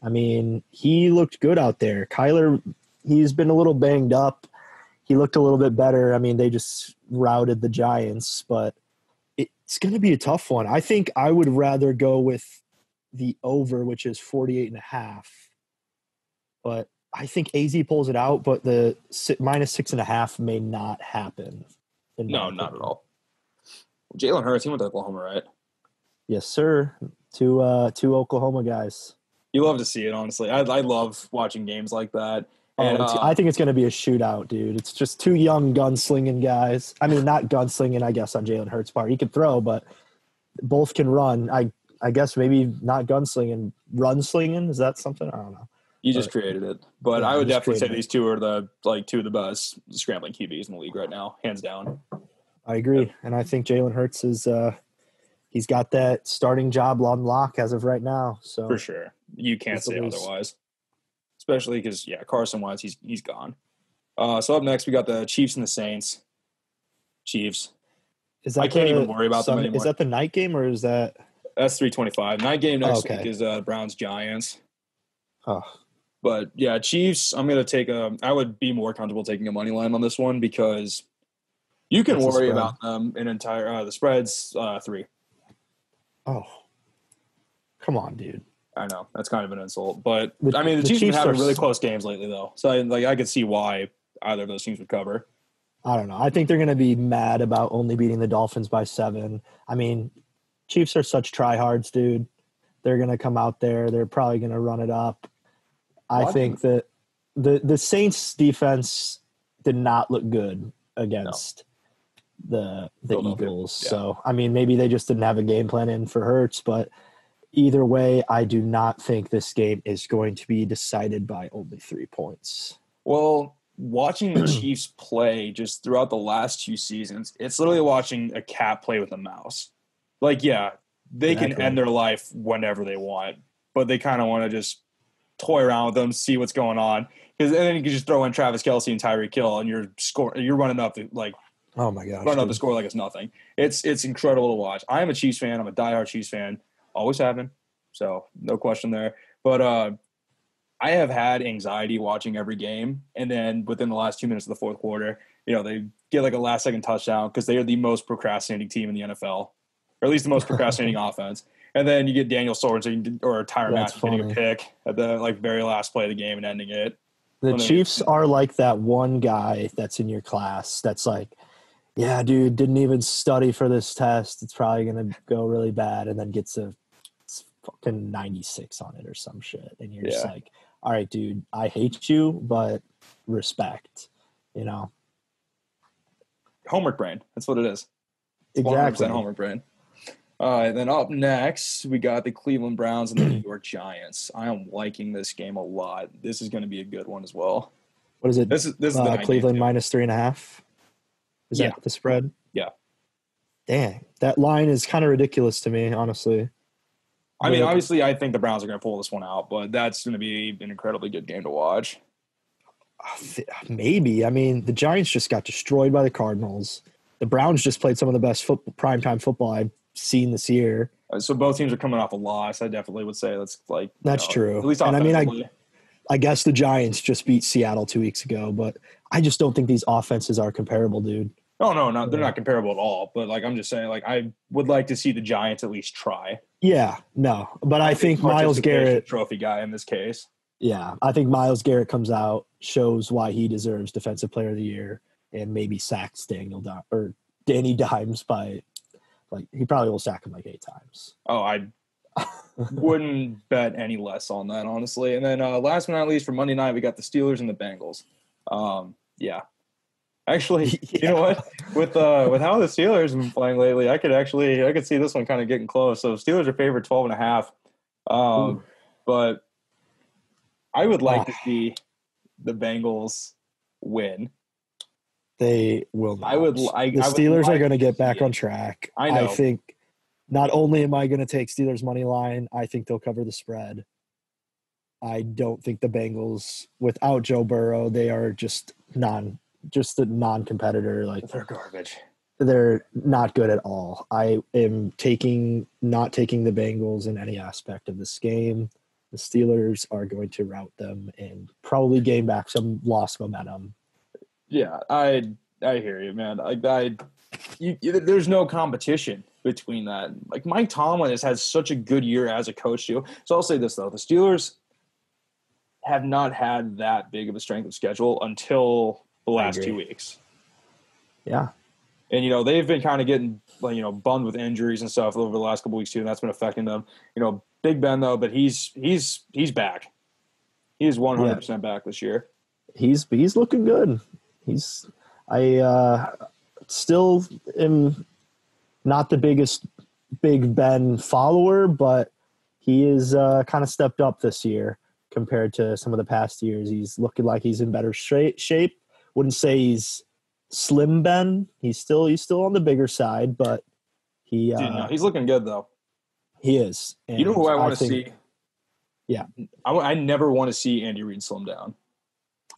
A: I mean, he looked good out there. Kyler, he's been a little banged up. He looked a little bit better. I mean, they just routed the Giants, but it's going to be a tough one. I think I would rather go with the over, which is 48.5. But I think AZ pulls it out, but the minus 6.5 may not happen.
B: No, not at all. Jalen Hurts, he went to Oklahoma, right?
A: Yes, sir. Two Oklahoma guys.
B: You love to see it, honestly. I love watching games like that. And,
A: I think it's going to be a shootout, dude. It's just two young gunslinging guys. I mean, not gunslinging, I guess, on Jalen Hurts' part. He can throw, but both can run. I guess maybe not gunslinging, run-slinging. Is that something? I don't know.
B: You just created it. But yeah, I would definitely say these two are two of the best scrambling QBs in the league right now, hands down.
A: I agree. Yeah. And I think Jalen Hurts is he's got that starting job on lock as of right now. So
B: for sure. You can't say otherwise. Especially because, Carson Wentz, he's gone. So up next, we got the Chiefs and the Saints. Chiefs. I can't even worry about them anymore.
A: Is that the night game or is that?
B: That's 3:25. Night game next week is Browns-Giants.
A: Oh.
B: But, Chiefs, I'm going to take I would be more comfortable taking a money line on this one because you can worry about them an entire – the spread's 3.
A: Oh, come on, dude.
B: I know that's kind of an insult, but
A: The
B: I mean the Chiefs have been
A: Chiefs are
B: having really close games lately, though. So I could see why either of those teams would cover.
A: I don't know. I think they're going to be mad about only beating the Dolphins by 7. I mean, Chiefs are such tryhards, dude. They're going to come out there. They're probably going to run it up. I think that the Saints defense did not look good against the Eagles. Yeah. So, I mean, maybe they just didn't have a game plan in for Hurts, but either way, I do not think this game is going to be decided by only 3 points.
B: Well, watching the Chiefs play just throughout the last 2 seasons, it's literally watching a cat play with a mouse. Like, yeah, they can end their life whenever they want, but they kind of want to just toy around with them, see what's going on. Because then you can just throw in Travis Kelce and Tyreek Hill, and you're running up like,
A: oh my gosh,
B: running up the score like it's nothing. It's incredible to watch. I am a Chiefs fan. I'm a diehard Chiefs fan. Always have been. So no question there. But I have had anxiety watching every game, and then within the last 2 minutes of the fourth quarter, they get like a last-second touchdown because they are the most procrastinating team in the NFL, or at least the most procrastinating offense. And then you get Daniel Sorensen or Tyrann Mathieu getting a pick at the very last play of the game and ending it.
A: The Chiefs are like that one guy that's in your class that's like, yeah, dude, didn't even study for this test. It's probably going to go really bad, and then gets a fucking 96 on it or some shit. And you're just like, all right, dude, I hate you, but respect,
B: Homework brain. That's what it is. It's
A: exactly.
B: 100% homework brain. All right, then up next, we got the Cleveland Browns and the New York Giants. I am liking this game a lot. This is going to be a good one as well.
A: What is it?
B: This is
A: Cleveland minus 3.5. Is that the spread?
B: Yeah.
A: Dang, that line is kind of ridiculous to me, honestly.
B: I mean, obviously, I think the Browns are going to pull this one out, but that's going to be an incredibly good game to watch.
A: Maybe. I mean, the Giants just got destroyed by the Cardinals. The Browns just played some of the best primetime football I've seen this year.
B: So both teams are coming off a loss. I definitely would say that's
A: true.
B: At least
A: and I mean, I guess the Giants just beat Seattle 2 weeks ago, but I just don't think these offenses are comparable, dude.
B: Oh, no, they're not comparable at all. But I'm just saying, I would like to see the Giants at least try.
A: Yeah, no, but I think Myles Garrett,
B: trophy guy in this case.
A: Yeah, I think Myles Garrett comes out, shows why he deserves Defensive Player of the Year, and maybe sacks Danny Dimes by, he probably will sack him 8 times.
B: Oh, I wouldn't bet any less on that, honestly. And then last but not least, for Monday night, we got the Steelers and the Bengals. Actually, you know what? With how the Steelers have been playing lately, I could see this one kind of getting close. So Steelers are favored 12.5. But I would like to see the Bengals win.
A: They will not.
B: The
A: Steelers are going to get back on track.
B: I know.
A: I think not only am I going to take Steelers money line, I think they'll cover the spread. I don't think the Bengals, without Joe Burrow, they are just a non-competitor.
B: They're garbage.
A: They're not good at all. I am not taking the Bengals in any aspect of this game. The Steelers are going to rout them and probably gain back some lost momentum. Yeah,
B: I hear you, man. There's no competition between that. Mike Tomlin has had such a good year as a coach too. So I'll say this though: the Steelers have not had that big of a strength of schedule until the last 2 weeks.
A: Yeah.
B: And, they've been kind of getting, bummed with injuries and stuff over the last couple weeks too, and that's been affecting them. Big Ben, though, but he's back. He is 100% back this year.
A: He's looking good. I still am not the biggest Big Ben follower, but he is kind of stepped up this year compared to some of the past years. He's looking like he's in better shape. Wouldn't say he's Slim Ben. He's still on the bigger side, but he's
B: looking good though.
A: He is.
B: And you know who I want to see?
A: Yeah,
B: I never want to see Andy Reid slim down.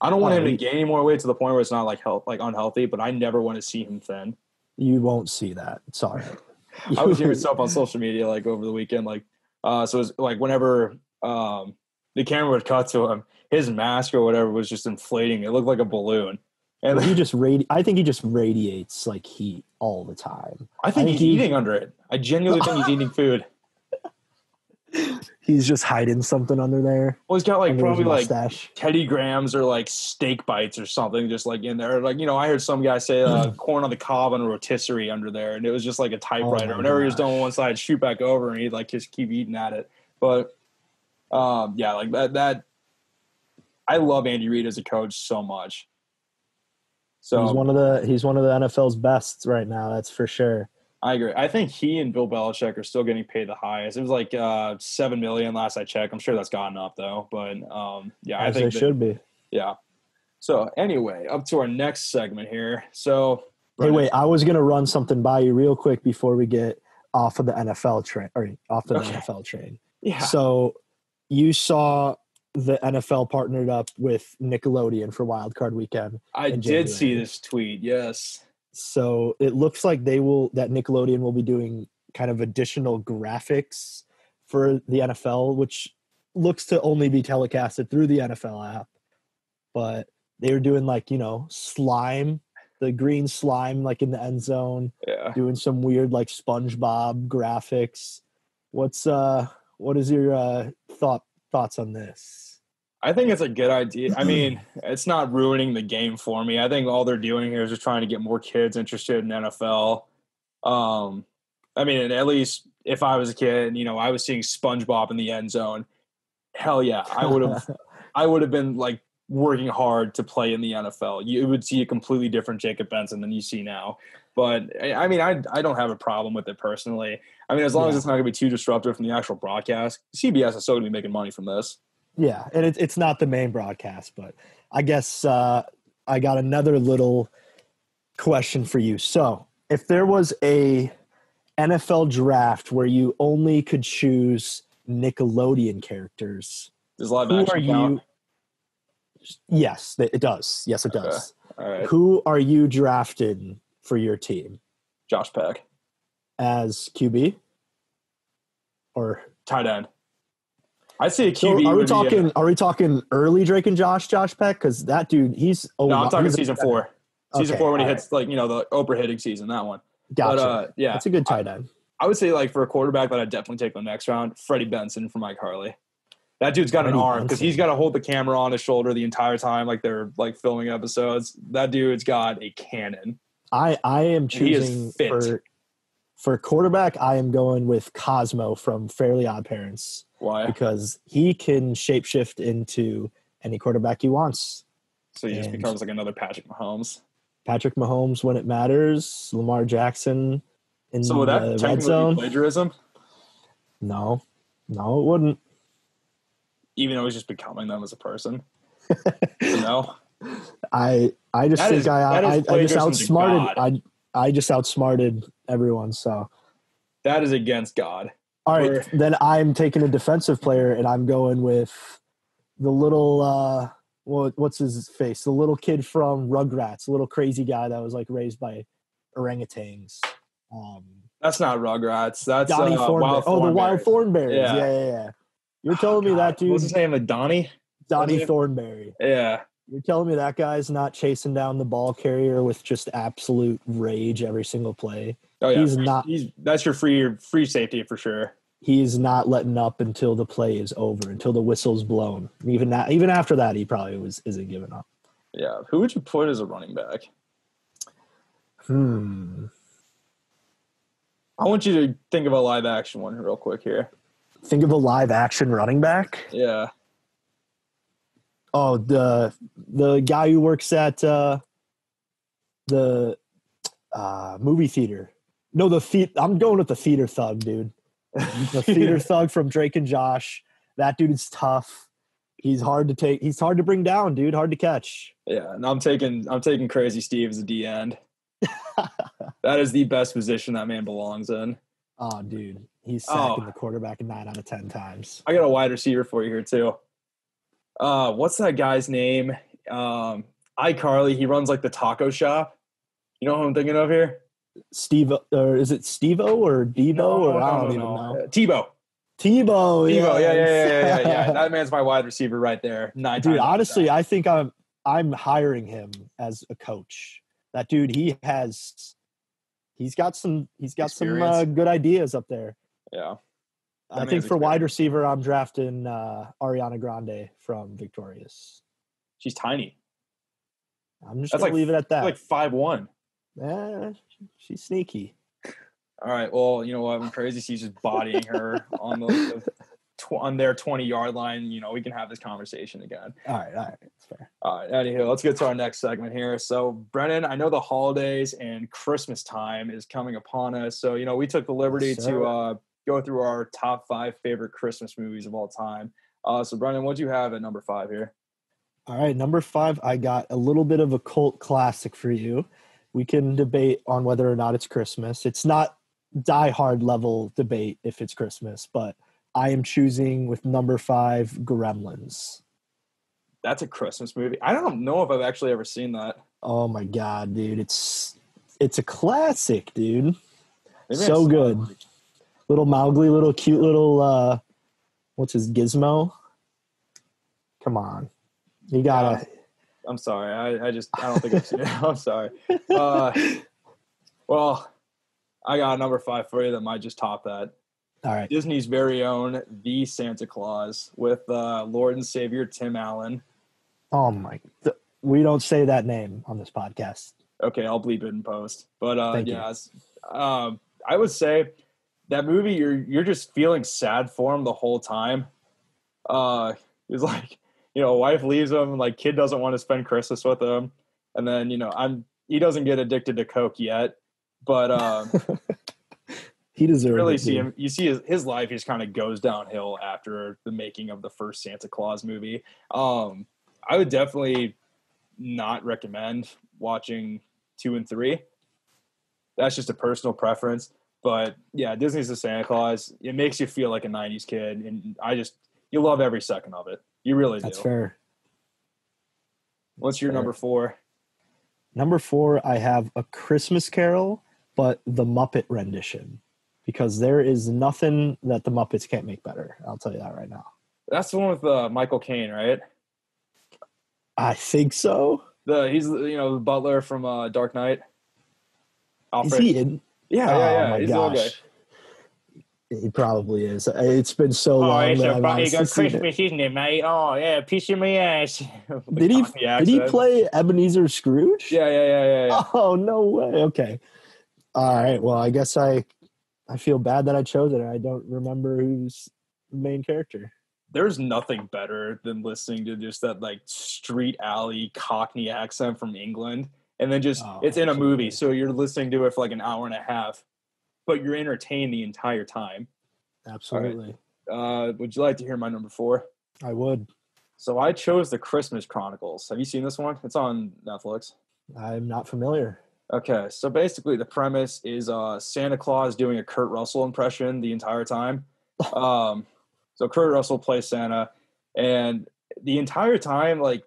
B: I don't want him to gain any more weight to the point where it's not unhealthy, but I never want to see him thin.
A: You won't see that. Sorry.
B: I was hearing stuff on social media over the weekend, so it was whenever the camera would cut to him, his mask or whatever was just inflating. It looked like a balloon. And
A: I think he just radiates heat all the time.
B: I think he's eating under it. I genuinely think he's eating food.
A: He's just hiding something under there.
B: Well, he's got like
A: Under his
B: probably like
A: mustache.
B: Teddy Grahams or like steak bites or something just like in there. Like, I heard some guy say corn on the cob and a rotisserie under there. And it was just like a typewriter.
A: my
B: Whenever he was done
A: gosh.
B: on one side, shoot back over and he'd like just keep eating at it. But yeah, like that I love Andy Reid as a coach so much. So
A: He's one of the NFL's best right now, that's for sure.
B: I agree. I think he and Bill Belichick are still getting paid the highest. It was like $7 million last I checked. I'm sure that's gotten up though. But yeah,
A: As
B: I think
A: they should be.
B: Yeah. So anyway, up to our next segment here. So
A: Hey, wait, I was gonna run something by you real quick before we get off of the NFL train or off the NFL train.
B: Yeah.
A: So you saw the NFL partnered up with Nickelodeon for Wild Card Weekend.
B: I did see this tweet. Yes.
A: So it looks like that Nickelodeon will be doing kind of additional graphics for the NFL, which looks to only be telecasted through the NFL app. But they were doing like, slime, the green slime, like in the end zone, doing some weird like SpongeBob graphics. What is your thoughts on this?
B: I think it's a good idea. I mean, it's not ruining the game for me. I think all they're doing here is just trying to get more kids interested in NFL. I mean, and at least if I was a kid, I was seeing SpongeBob in the end zone. Hell yeah, I would have been like working hard to play in the NFL. You would see a completely different Jacob Benson than you see now. But I mean, I don't have a problem with it personally. I mean, as long as it's not going to be too disruptive from the actual broadcast, CBS is still going to be making money from this.
A: Yeah, and it's not the main broadcast, but I guess I got another little question for you. So, if there was a NFL draft where you only could choose Nickelodeon characters,
B: does live
A: who
B: action
A: are you?
B: count?
A: Yes, it does. Yes, it does.
B: Okay. All right.
A: Who are you drafting for your team?
B: Josh Peck
A: as QB or
B: tight end. I see a QB.
A: So are we talking early Drake and Josh Peck? Because that dude,
B: no, I'm talking season 4. Season 4 when he hits like the Oprah hitting season, that one.
A: Gotcha.
B: But, yeah,
A: that's a good tight end.
B: I would say like for a quarterback that I'd definitely take the next round, Freddie Benson from Mike Harley. That dude's got an arm because he's got to hold the camera on his shoulder the entire time, like they're like filming episodes. That dude's got a cannon.
A: I am choosing for quarterback. I am going with Cosmo from Fairly Odd Parents.
B: Why?
A: Because he can shapeshift into any quarterback he wants.
B: So he just becomes like another Patrick Mahomes.
A: Patrick Mahomes when it matters. Lamar Jackson in
B: so would that
A: the red zone.
B: Plagiarism?
A: No, it wouldn't.
B: Even though he's just becoming them as a person. No.
A: I just think I just outsmarted. I just outsmarted everyone. So
B: that is against God.
A: All right, then I'm taking a defensive player, and I'm going with the little what's his face? The little kid from Rugrats, the little crazy guy that was like raised by orangutans.
B: That's not Rugrats. That's
A: Donnie Thornberry. The Wild Thornberries. Yeah. You're telling me that dude?
B: What's his name? Like Donnie
A: Thornberry.
B: Yeah.
A: You're telling me that guy's not chasing down the ball carrier with just absolute rage every single play?
B: Oh yeah,
A: he's not.
B: That's your free safety for sure.
A: He's not letting up until the play is over, until the whistle's blown. Even after that, he probably isn't giving up.
B: Yeah. Who would you put as a running back? I want you to think of a live action one real quick here.
A: Think of a live action running back?
B: Yeah.
A: Oh, the guy who works at the movie theater. No, I'm going with the theater thug, dude. The theater thug from Drake and Josh. That dude is tough. He's hard to take. He's hard to bring down, dude. Hard to catch.
B: Yeah, and I'm taking Crazy Steve as a D end. That is the best position that man belongs in.
A: Oh, dude. He's sacking the quarterback 9 out of 10 times.
B: I got a wide receiver for you here, too. What's that guy's name? iCarly. He runs like the taco shop. You know who I'm thinking of here?
A: Steve, or is it Steve-O or Devo?
B: No,
A: I don't even know.
B: Tebow.
A: Tebow.
B: Yeah. That man's my wide receiver right there.
A: Dude, honestly, I think I'm hiring him as a coach. That dude, he's got some good ideas up there.
B: Yeah.
A: I think for wide receiver, I'm drafting Ariana Grande from Victorious.
B: She's tiny.
A: I'm just going to leave it at that.
B: Like 5'1".
A: She's sneaky.
B: All right. Well, you know what? I'm crazy. She's just bodying her on on their 20-yard line. You know, we can have this conversation again.
A: All right. That's fair.
B: All right. Anywho, let's get to our next segment here. So, Brennan, I know the holidays and Christmas time is coming upon us. So, you know, we took the liberty to go through our top 5 favorite Christmas movies of all time. So, Brennan, what do you have at number 5 here?
A: All right. Number 5, I got a little bit of a cult classic for you. We can debate on whether or not it's Christmas. It's not die-hard level debate if it's Christmas, but I am choosing with number 5, Gremlins.
B: That's a Christmas movie. I don't know if I've actually ever seen that.
A: Oh my God, dude. It's a classic, dude. Maybe so good. Little Mowgli, little cute little, what's his Gizmo? Come on. You gotta.
B: I'm sorry. I don't think I've seen it. I'm sorry. Well, I got a number 5 for you that might just top that.
A: All right.
B: Disney's very own The Santa Claus with Lord and Savior Tim Allen.
A: Oh my! We don't say that name on this podcast.
B: Okay, I'll bleep it in post. But I would say that movie you're just feeling sad for him the whole time. He's like, you know, wife leaves him, like kid doesn't want to spend Christmas with him, and then you know he doesn't get addicted to coke yet, but
A: he deserves
B: really
A: it,
B: see him. You see his life just kind of goes downhill after the making of the first Santa Claus movie. I would definitely not recommend watching 2 and 3. That's just a personal preference. But yeah, Disney's The Santa Claus. It makes you feel like a 90s kid. And you love every second of it. You really do.
A: That's fair.
B: What's your number 4?
A: Number 4, I have A Christmas Carol, but the Muppet rendition. Because there is nothing that the Muppets can't make better. I'll tell you that right now.
B: That's the one with Michael Caine, right?
A: I think so.
B: He's the butler from Dark Knight. Alfred.
A: Is he in?
B: Yeah.
A: Oh my
B: he's
A: gosh. He probably is. It's been so long.
C: It's
A: that
C: a butty got Christmas, isn't it, mate? Oh yeah, piss in my ass.
A: Did he play Ebenezer Scrooge?
B: Yeah.
A: Oh no way. Okay. All right. Well, I guess I feel bad that I chose it. I don't remember who's the main character.
B: There's nothing better than listening to just that like street alley Cockney accent from England. And then it's in a movie. So you're listening to it for like an hour and a half, but you're entertained the entire time.
A: Absolutely.
B: Right. Would you like to hear my number 4?
A: I would.
B: So I chose The Christmas Chronicles. Have you seen this one? It's on Netflix.
A: I'm not familiar.
B: Okay. So basically the premise is Santa Claus doing a Kurt Russell impression the entire time. So Kurt Russell plays Santa, and the entire time, like,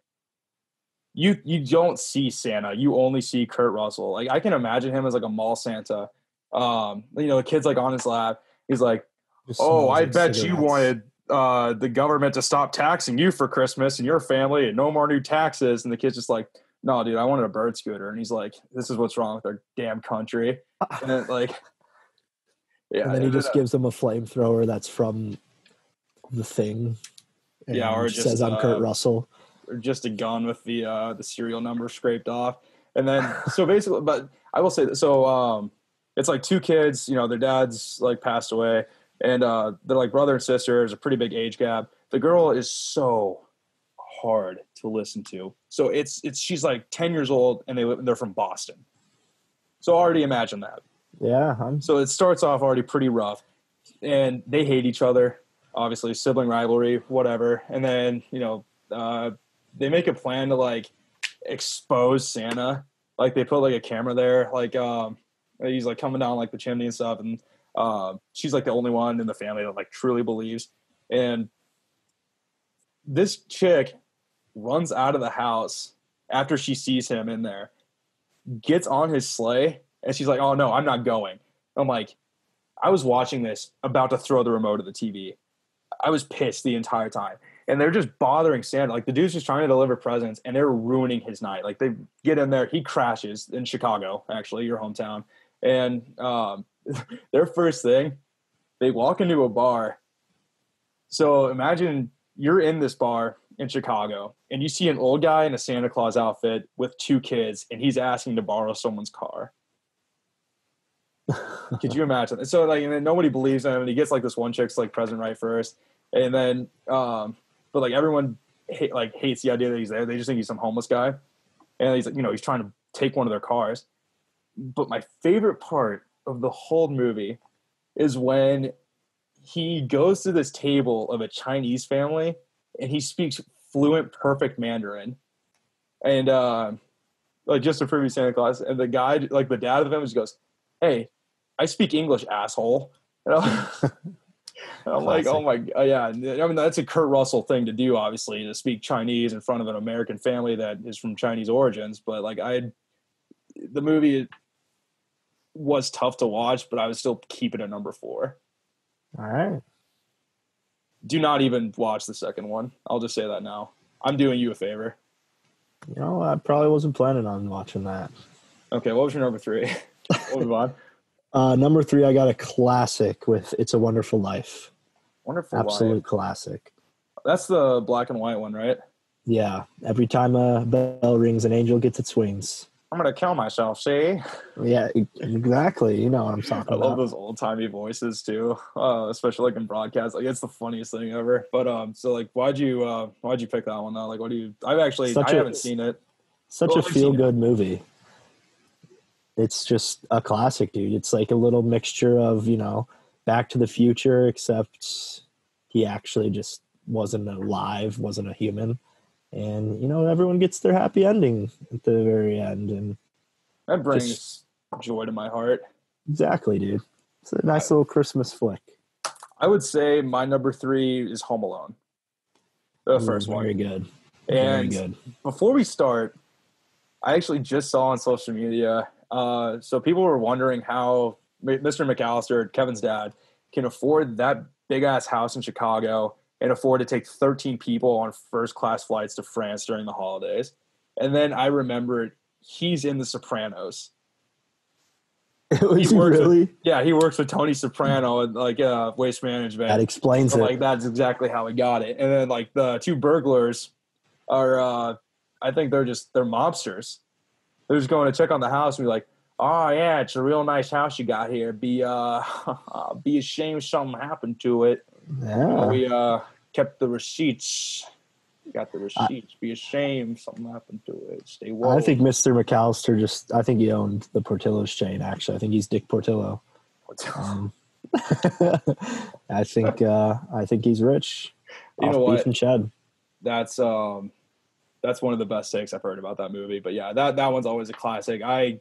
B: you don't see Santa. You only see Kurt Russell. Like, I can imagine him as, like, a mall Santa. The kid's, like, on his lap. He's like, I bet you wanted the government to stop taxing you for Christmas and your family and no more new taxes. And the kid's just like, no, dude, I wanted a bird scooter. And he's like, this is what's wrong with our damn country. And then, like, yeah.
A: And then he just gives them a flamethrower that's from The Thing.
B: Or just
A: says I'm Kurt Russell.
B: Or just a gun with the serial number scraped off. And then so basically, but I will say that, so it's like 2 kids, their dads like passed away, and they're like brother and sister. There's a pretty big age gap. The girl is so hard to listen to. So it's she's like 10 years old and they're from Boston. So already imagine that.
A: Yeah.
B: So it starts off already pretty rough, and they hate each other. Obviously, sibling rivalry, whatever. And then, they make a plan to, like, expose Santa. Like, they put, like, a camera there. Like, he's, like, coming down, like, the chimney and stuff. And she's, like, the only one in the family that, like, truly believes. And this chick runs out of the house after she sees him in there, gets on his sleigh, and she's like, oh, no, I'm not going. I'm like, I was watching this, about to throw the remote of the TV. I was pissed the entire time. And they're just bothering Santa. Like, the dude's just trying to deliver presents, and they're ruining his night. Like, they get in there. He crashes in Chicago, actually, your hometown. And their first thing, they walk into a bar, So imagine you're in this bar in Chicago and you see an old guy in a Santa Claus outfit with 2 kids and he's asking to borrow someone's car. Could you imagine? So like, and then nobody believes him, and he gets like this one chick's like present right first, and then but like everyone hates the idea that he's there. They just think he's some homeless guy, and he's like, he's trying to take one of their cars. But my favorite part of the whole movie is when he goes to this table of a Chinese family and he speaks fluent, perfect Mandarin, and like just to prove he's Santa Claus, and the guy, like the dad of the family, just goes, "Hey, I speak English, asshole." And I'm like, oh my God, yeah. I mean, that's a Kurt Russell thing to do, obviously, to speak Chinese in front of an American family that is from Chinese origins. But like, the movie was tough to watch, but I would still keep it at number 4.
A: All right.
B: Do not even watch the second one. I'll just say that now. I'm doing you a favor.
A: I probably wasn't planning on watching that.
B: Okay, what was your number 3? We'll move on.
A: Number 3, I got a classic with "It's a Wonderful Life."
B: Wonderful
A: Absolute
B: Life.
A: classic.
B: That's the black and white one, right?
A: Yeah. Every time a bell rings, an angel gets its wings.
B: I'm going to kill myself, see?
A: Yeah, exactly. You know what I'm talking
B: I
A: about.
B: love those old-timey voices, too, especially like in broadcast. Like, it's the funniest thing ever. But so like, why'd you pick that one, though? Like, I haven't seen it.
A: Such a feel-good movie. It's just a classic, dude. It's like a little mixture of, Back to the Future, except he actually just wasn't alive, wasn't a human. And, everyone gets their happy ending at the very end. And
B: that brings joy to my heart.
A: Exactly, dude. It's a nice little Christmas flick.
B: I would say my number 3 is Home Alone. The first one.
A: Very good.
B: And
A: very good.
B: Before we start, I actually just saw on social media, so people were wondering how Mr. McAllister, Kevin's dad, can afford that big-ass house in Chicago and afford to take 13 people on first-class flights to France during the holidays. And then I remembered he's in The Sopranos.
A: Was he really?
B: He works with Tony Soprano and like Waste Management.
A: That explains it.
B: Like that's exactly how he got it. And then like the 2 burglars are, I think they're mobsters. They're just going to check on the house and be like, "Oh yeah, it's a real nice house you got here. Be ashamed if something happened to it.
A: Yeah.
B: We kept the receipts. Got the receipts. Be ashamed if something happened to it. Stay woke."
A: I think Mr. McAllister I think he owned the Portillo's chain, actually. I think he's Dick Portillo. I think he's rich.
B: You know what?
A: Beef and Chad.
B: That's one of the best takes I've heard about that movie. But yeah, that one's always a classic. I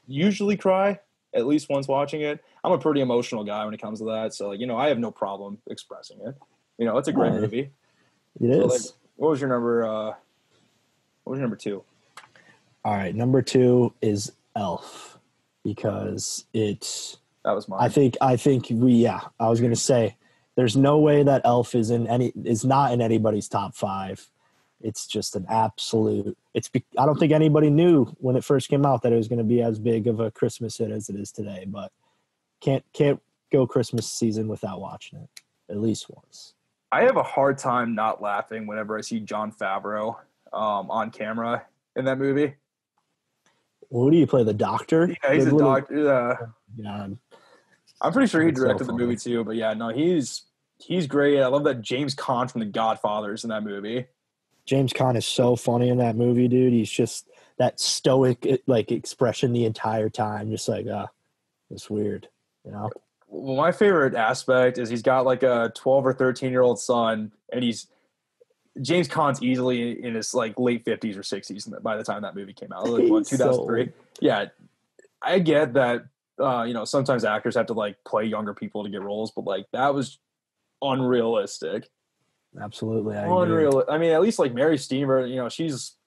B: usually cry at least once watching it. I'm a pretty emotional guy when it comes to that. So like, I have no problem expressing it. It's a great movie.
A: It is.
B: Like, what was your number 2?
A: All right, number 2 is Elf, because that
B: was mine.
A: I think I was going to say there's no way that Elf is not in anybody's top 5. It's just an absolute. I don't think anybody knew when it first came out that it was going to be as big of a Christmas hit as it is today. But can't go Christmas season without watching it at least once.
B: I have a hard time not laughing whenever I see Jon Favreau on camera in that movie.
A: What do you play, the doctor?
B: Yeah, he's a doctor.
A: Yeah.
B: I'm pretty sure he directed the movie too. But yeah, no, he's great. I love that James Caan from The Godfather is in that movie.
A: James Caan is so funny in that movie, dude. He's just that stoic expression the entire time, just like it's weird,
B: Well, my favorite aspect is he's got like a 12 or 13-year-old son, and James Caan's easily in his like late 50s or 60s by the time that movie came out. Like, 2003? So yeah, I get that. Sometimes actors have to like play younger people to get roles, but like that was unrealistic.
A: Absolutely,
B: unreal. I mean, at least like Mary Steenburgen,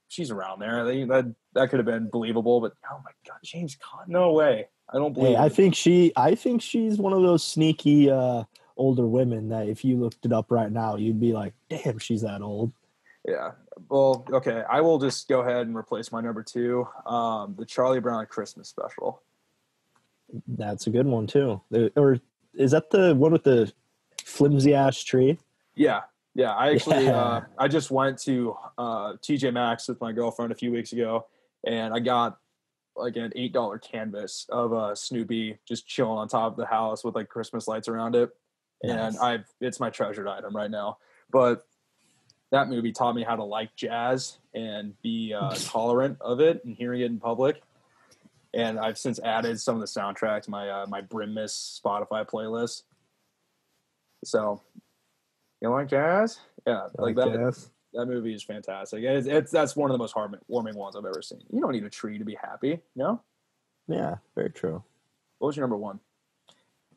B: she's around there. That could have been believable, but oh my God, James Caan, no way. I don't believe.
A: Hey, I think she's one of those sneaky older women that if you looked it up right now, you'd be like, damn, she's that old.
B: Yeah. Well, okay. I will just go ahead and replace my number 2, the Charlie Brown Christmas special.
A: That's a good one too. Or is that the one with the flimsy ass tree?
B: Yeah. Yeah. I actually,
A: Yeah.
B: I just went to TJ Maxx with my girlfriend a few weeks ago, and I got like an $8 canvas of Snoopy just chilling on top of the house with like Christmas lights around it. And
A: Nice.
B: it's my treasured item right now. But that movie taught me how to like jazz and be tolerant of it and hearing it in public. And I've since added some of the soundtrack to my Brim Miss Spotify playlist. So, you like jazz? Yeah, like that.
A: jazz.
B: That movie is fantastic. That's one of the most heartwarming ones I've ever seen. You don't need a tree to be happy, no?
A: Yeah, very true.
B: What was your number one?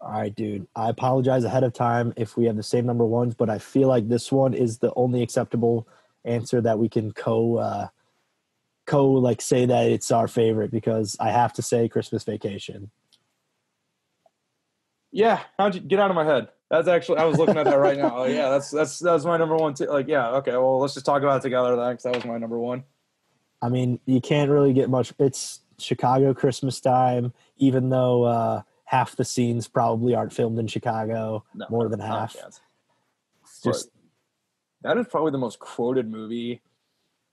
A: All right, dude. I apologize ahead of time if we have the same number ones, but I feel like this one is the only acceptable answer that we can like say that it's our favorite, because I have to say Christmas Vacation.
B: Yeah, how'd you get out of my head? That's actually I was looking at that right now. Oh, yeah, that was my number one. Like, yeah, okay. Well, let's just talk about it together then, because that was my number one.
A: I mean, you can't really get much. It's Chicago Christmas time, even though half the scenes probably aren't filmed in Chicago,
B: No,
A: more than
B: not a
A: half.
B: chance.
A: Just
B: But that is probably the most quoted movie.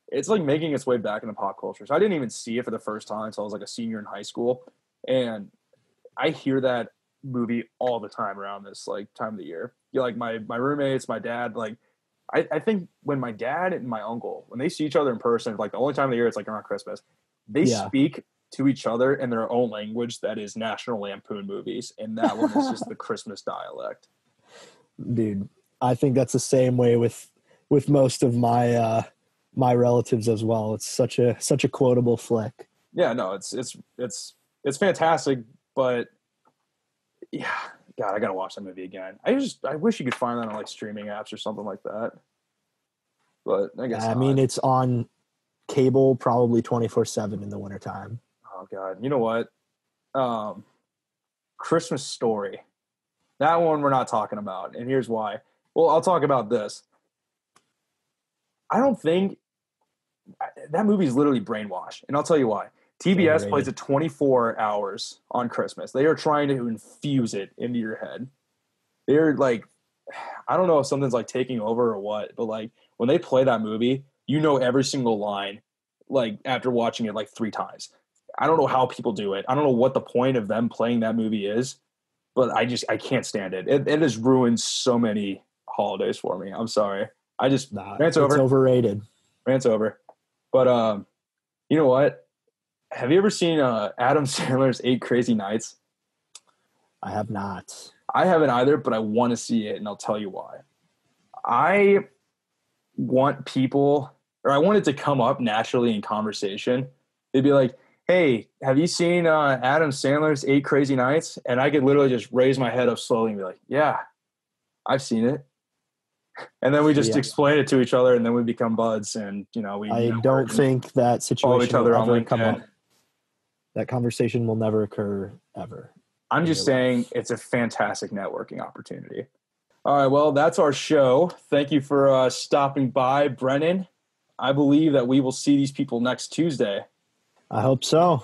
B: It's like making its way back into pop culture. So I didn't even see it for the first time until I was like a senior in high school, and I hear that movie all the time around this like time of the year. Yeah, like my roommates, my dad, like I think when my dad and my uncle, when they see each other in person, like the only time of the year it's like around Christmas, they
A: Yeah.
B: speak to each other in their own language that is National Lampoon movies, and that one is just the Christmas dialect.
A: dude, I think that's the same way with most of my my relatives as well. It's such a quotable flick.
B: Yeah, no, it's fantastic, but yeah, God, I gotta watch that movie again. I wish you could find that on like streaming apps or something like that. But I guess
A: I
B: not.
A: mean, it's on cable probably 24/7 in the wintertime.
B: Oh God, you know what? Christmas Story. That one we're not talking about, and here's why. Well, I'll talk about this. I don't think that movie is literally brainwashed, and I'll tell you why. TBS
A: Overrated.
B: plays it 24 hours on Christmas. They are trying to infuse it into your head. They're like, I don't know if something's like taking over or what, but like when they play that movie, you know every single line, like after watching it like 3 times. I don't know how people do it. I don't know what the point of them playing that movie is, but I can't stand it. It has ruined so many holidays for me. I'm sorry. I just rant's
A: it's
B: over.
A: overrated.
B: Rant's over. But you know what? Have you ever seen Adam Sandler's 8 Crazy Nights?
A: I have not.
B: I haven't either, but I want to see it, and I'll tell you why. I want it to come up naturally in conversation. They'd be like, hey, have you seen Adam Sandler's 8 Crazy Nights? And I could literally just raise my head up slowly and be like, yeah, I've seen it. And then we just explain it to each other, and then we become buds, and
A: I don't think that
B: follow
A: situation
B: each other
A: will
B: on
A: ever come
B: LinkedIn.
A: up. That conversation will never occur ever.
B: I'm just saying it's a fantastic networking opportunity. All right, well, that's our show. Thank you for stopping by, Brennan. I believe that we will see these people next Tuesday.
A: I hope so.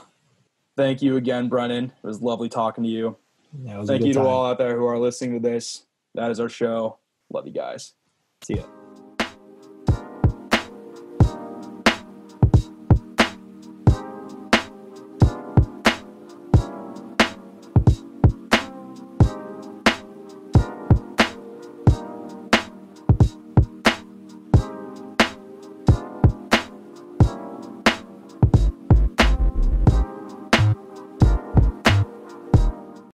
B: Thank you again, Brennan. It was lovely talking to you.
A: Yeah, it was a
B: Thank
A: good
B: you to
A: time.
B: all out there who are listening to this. That is our show. Love you guys. See ya.